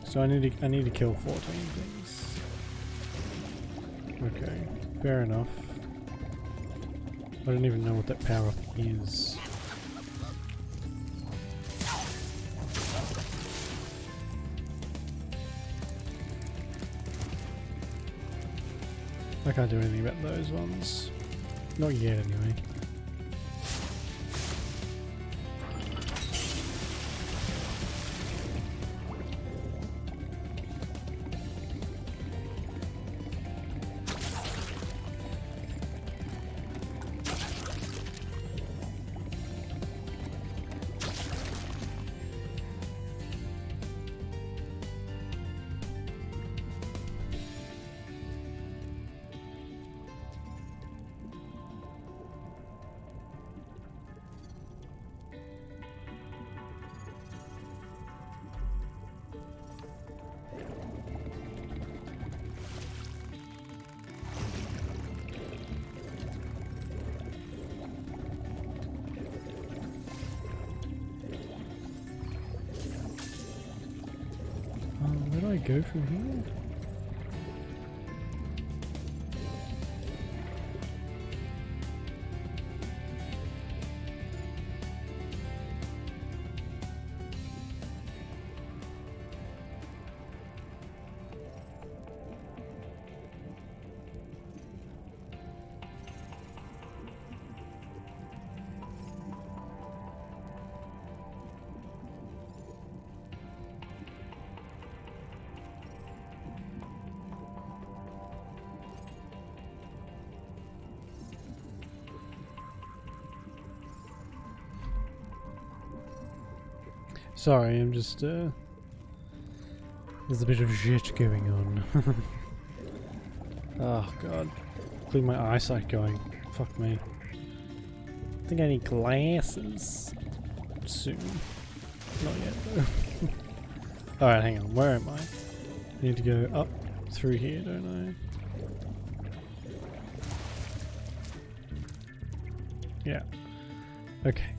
So I need to kill 14 things. Okay, fair enough. I don't even know what that power up is. I can't do anything about those ones. Not yet, anyway. Where do I go from here? Sorry, I'm just, there's a bit of shit going on. Oh god. Including my eyesight going. Fuck me. I think I need glasses. Soon. Not yet though. Alright, hang on. Where am I? I need to go up through here, don't I? Yeah. Okay.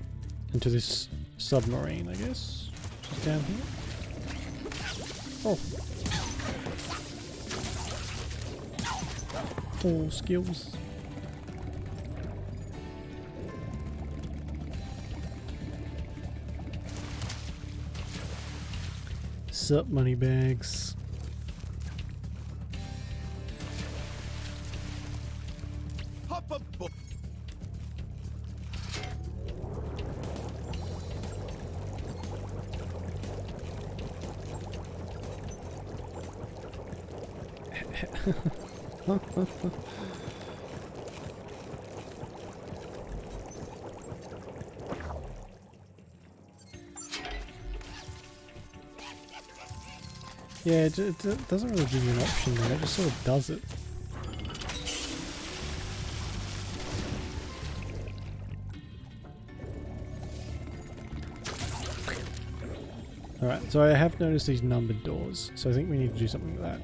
Into this submarine, I guess. Just down here. Oh. Oh, skills. Sup, money bags. Hop up. Yeah, it doesn't really give you an option there, it just sort of does it. Alright, so I have noticed these numbered doors, so I think we need to do something with that.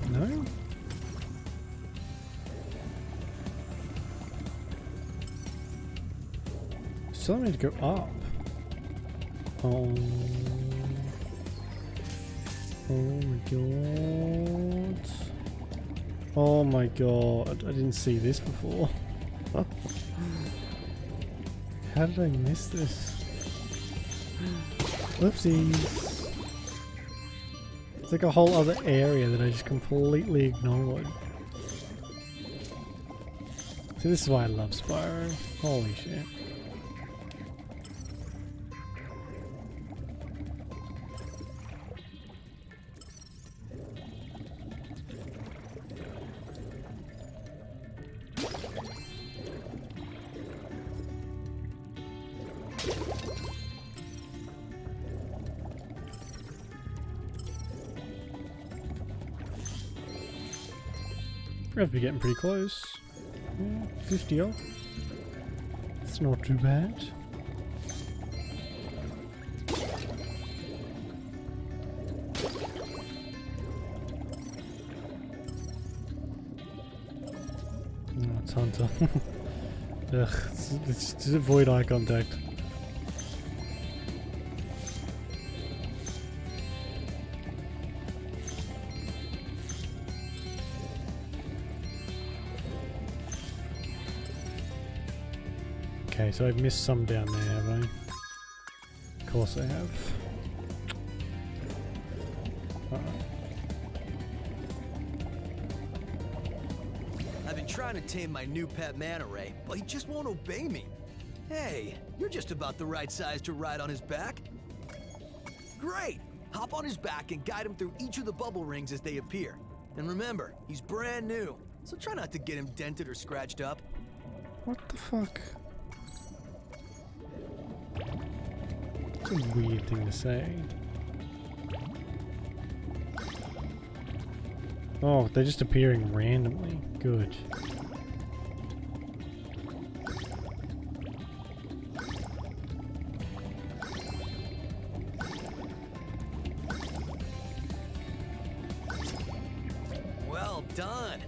No? Still need to go up. Oh. Oh my god. Oh my god. I didn't see this before. How did I miss this? Whoopsies. It's like a whole other area that I just completely ignored. See, this is why I love Spyro. Holy shit. We have to be getting pretty close. Yeah, 50 off. It's not too bad. Oh, it's Hunter. Ugh, just avoid eye contact. Okay, so I've missed some down there, have I? Of course I have. I've been trying to tame my new pet manta ray, but he just won't obey me. Hey, you're just about the right size to ride on his back. Great! Hop on his back and guide him through each of the bubble rings as they appear. And remember, he's brand new, so try not to get him dented or scratched up. What the fuck? It's a weird thing to say. Oh, they're just appearing randomly. Good. Well done.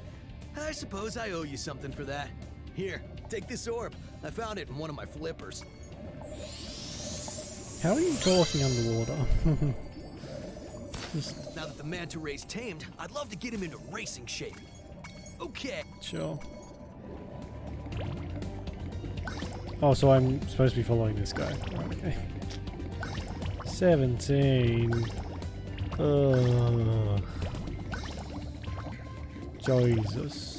I suppose I owe you something for that. Here, take this orb. I found it in one of my flippers. How are you talking underwater? Now that the manta ray's tamed, I'd love to get him into racing shape. Okay. Sure. Oh, so I'm supposed to be following this guy. Right, okay. 17. Ugh. Jesus.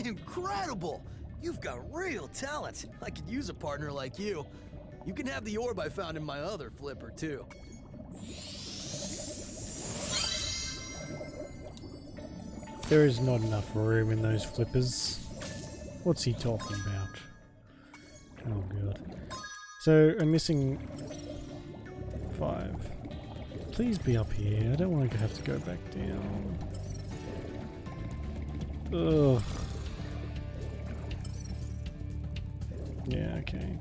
Incredible! You've got real talent. I could use a partner like you. You can have the orb I found in my other flipper, too. There is not enough room in those flippers. What's he talking about? Oh god. So, I'm missing 5. Please be up here. I don't want to have to go back down. Ugh. Yeah, okay.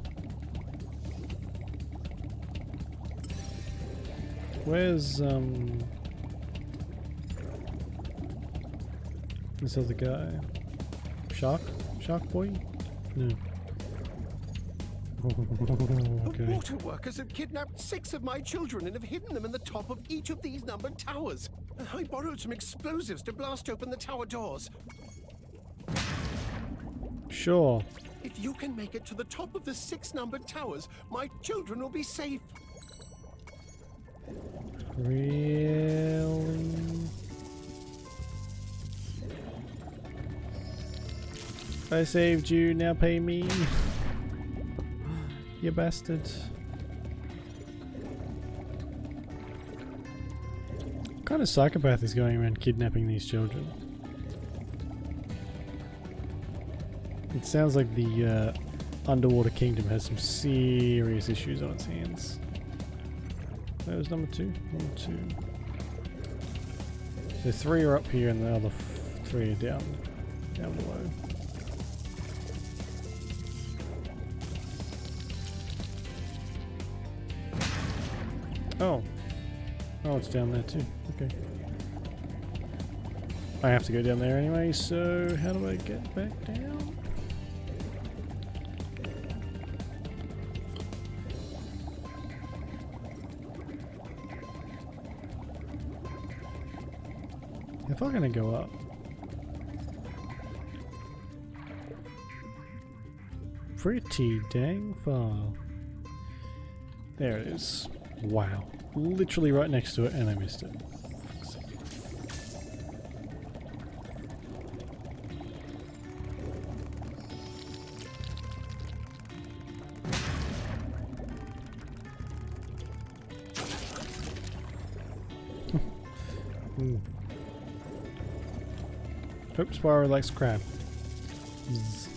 Where's, this other guy? Shark? Shark boy? No. The Okay. water workers have kidnapped 6 of my children and have hidden them in the top of each of these numbered towers. I borrowed some explosives to blast open the tower doors. Sure. If you can make it to the top of the 6 numbered towers, my children will be safe. Really? I saved you, now pay me. You bastard. What kind of psychopath is going around kidnapping these children? It sounds like the underwater kingdom has some serious issues on its hands. That was number 2? Number 2. So 3 are up here and the other 3 are down below. Oh. Oh, it's down there too. Okay. I have to go down there anyway, so how do I get back down? If I'm gonna go up. Pretty dang far. There it is. Wow. Literally right next to it and I missed it. Hope Spyro likes crab. Zzz.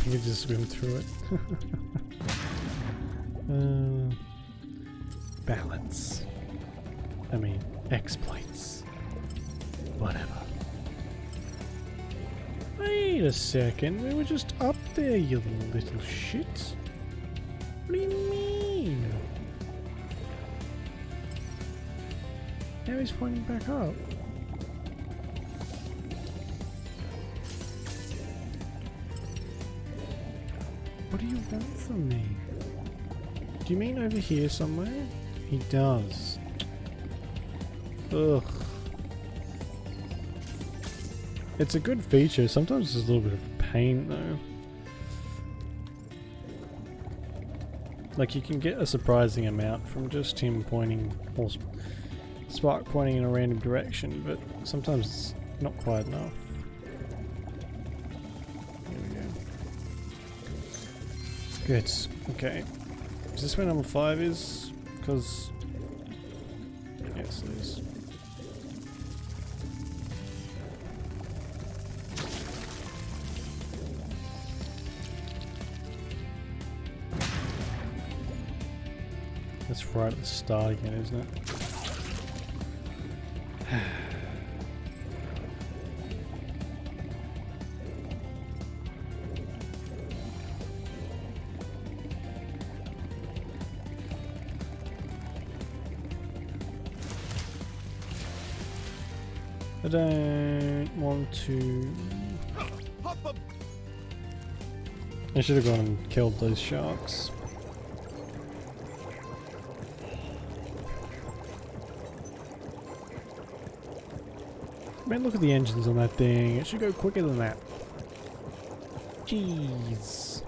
You can just swim through it. Balance. I mean, exploits. Whatever. Wait a second, we were just up there, you little shit. What do you mean? Now he's pointing back up. What do you want from me? Do you mean over here somewhere? He does. Ugh. It's a good feature. Sometimes it's a little bit of a pain though. Like you can get a surprising amount from just him pointing, or Spark pointing in a random direction, but sometimes it's not quite enough. There we go. Good. Okay. Is this where number 5 is? Because... yes, it is. That's right at the start again, isn't it? I don't want to... I should have gone and killed those sharks. Man, look at the engines on that thing. It should go quicker than that. Jeez.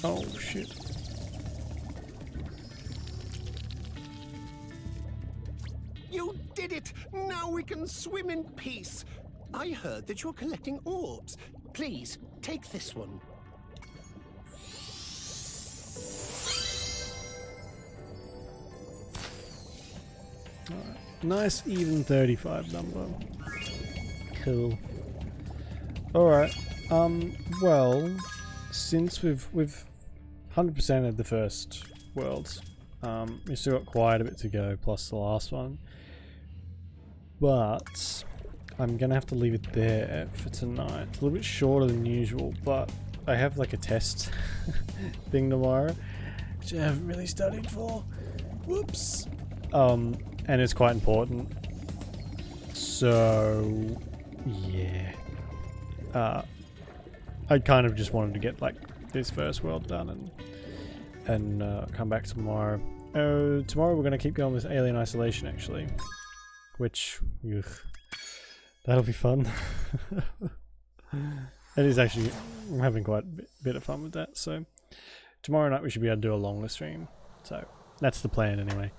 Oh shit. You did it! Now we can swim in peace! I heard that you're collecting orbs. Please, take this one. Alright. Nice even 35 number. Cool. Alright. Well, since we've 100%ed the first world, we've still got quite a bit to go, plus the last one. But I'm gonna have to leave it there for tonight. It's a little bit shorter than usual, but I have like a test thing tomorrow, which I haven't really studied for. Whoops. And it's quite important. So yeah. I kind of just wanted to get like this first world done and come back tomorrow. Tomorrow we're gonna keep going with Alien Isolation actually, which ugh, that'll be fun. It is actually, I'm having quite a bit of fun with that. So tomorrow night we should be able to do a longer stream. So that's the plan anyway.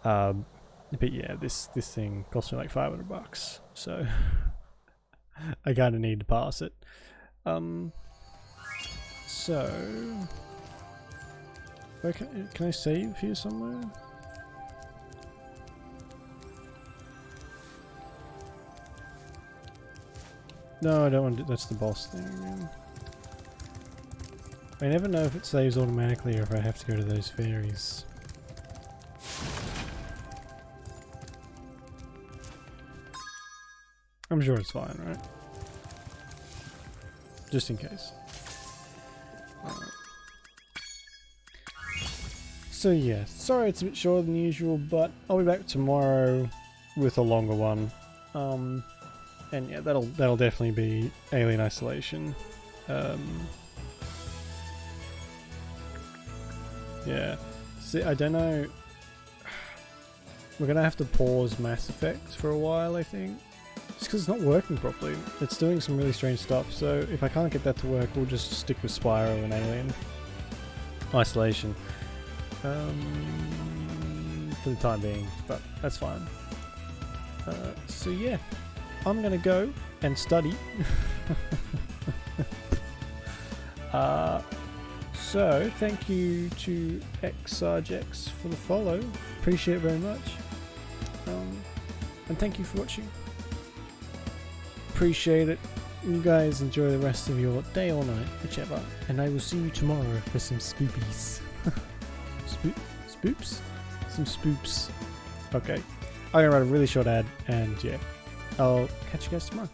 But yeah, this thing cost me like $500, so I kind of need to pass it. So okay, can I save here somewhere? No, I don't want to. That's the boss thing again. I never know if it saves automatically or if I have to go to those fairies. I'm sure it's fine, right? Just in case. Alright. So yeah, sorry it's a bit shorter than usual, but I'll be back tomorrow with a longer one. And yeah, that'll definitely be Alien Isolation. Yeah. See, I don't know. We're gonna have to pause Mass Effect for a while, I think. Just because it's not working properly. It's doing some really strange stuff, so if I can't get that to work, we'll just stick with Spyro and Alien Isolation. For the time being, but that's fine. So yeah, I'm gonna go and study. So thank you to XSargeX for the follow. Appreciate it very much. And thank you for watching. appreciate it. You guys enjoy the rest of your day or night, whichever. And I will see you tomorrow for some spoopies. Spoops? Some spoops. Okay. I'm gonna write a really short ad, and yeah. I'll catch you guys tomorrow.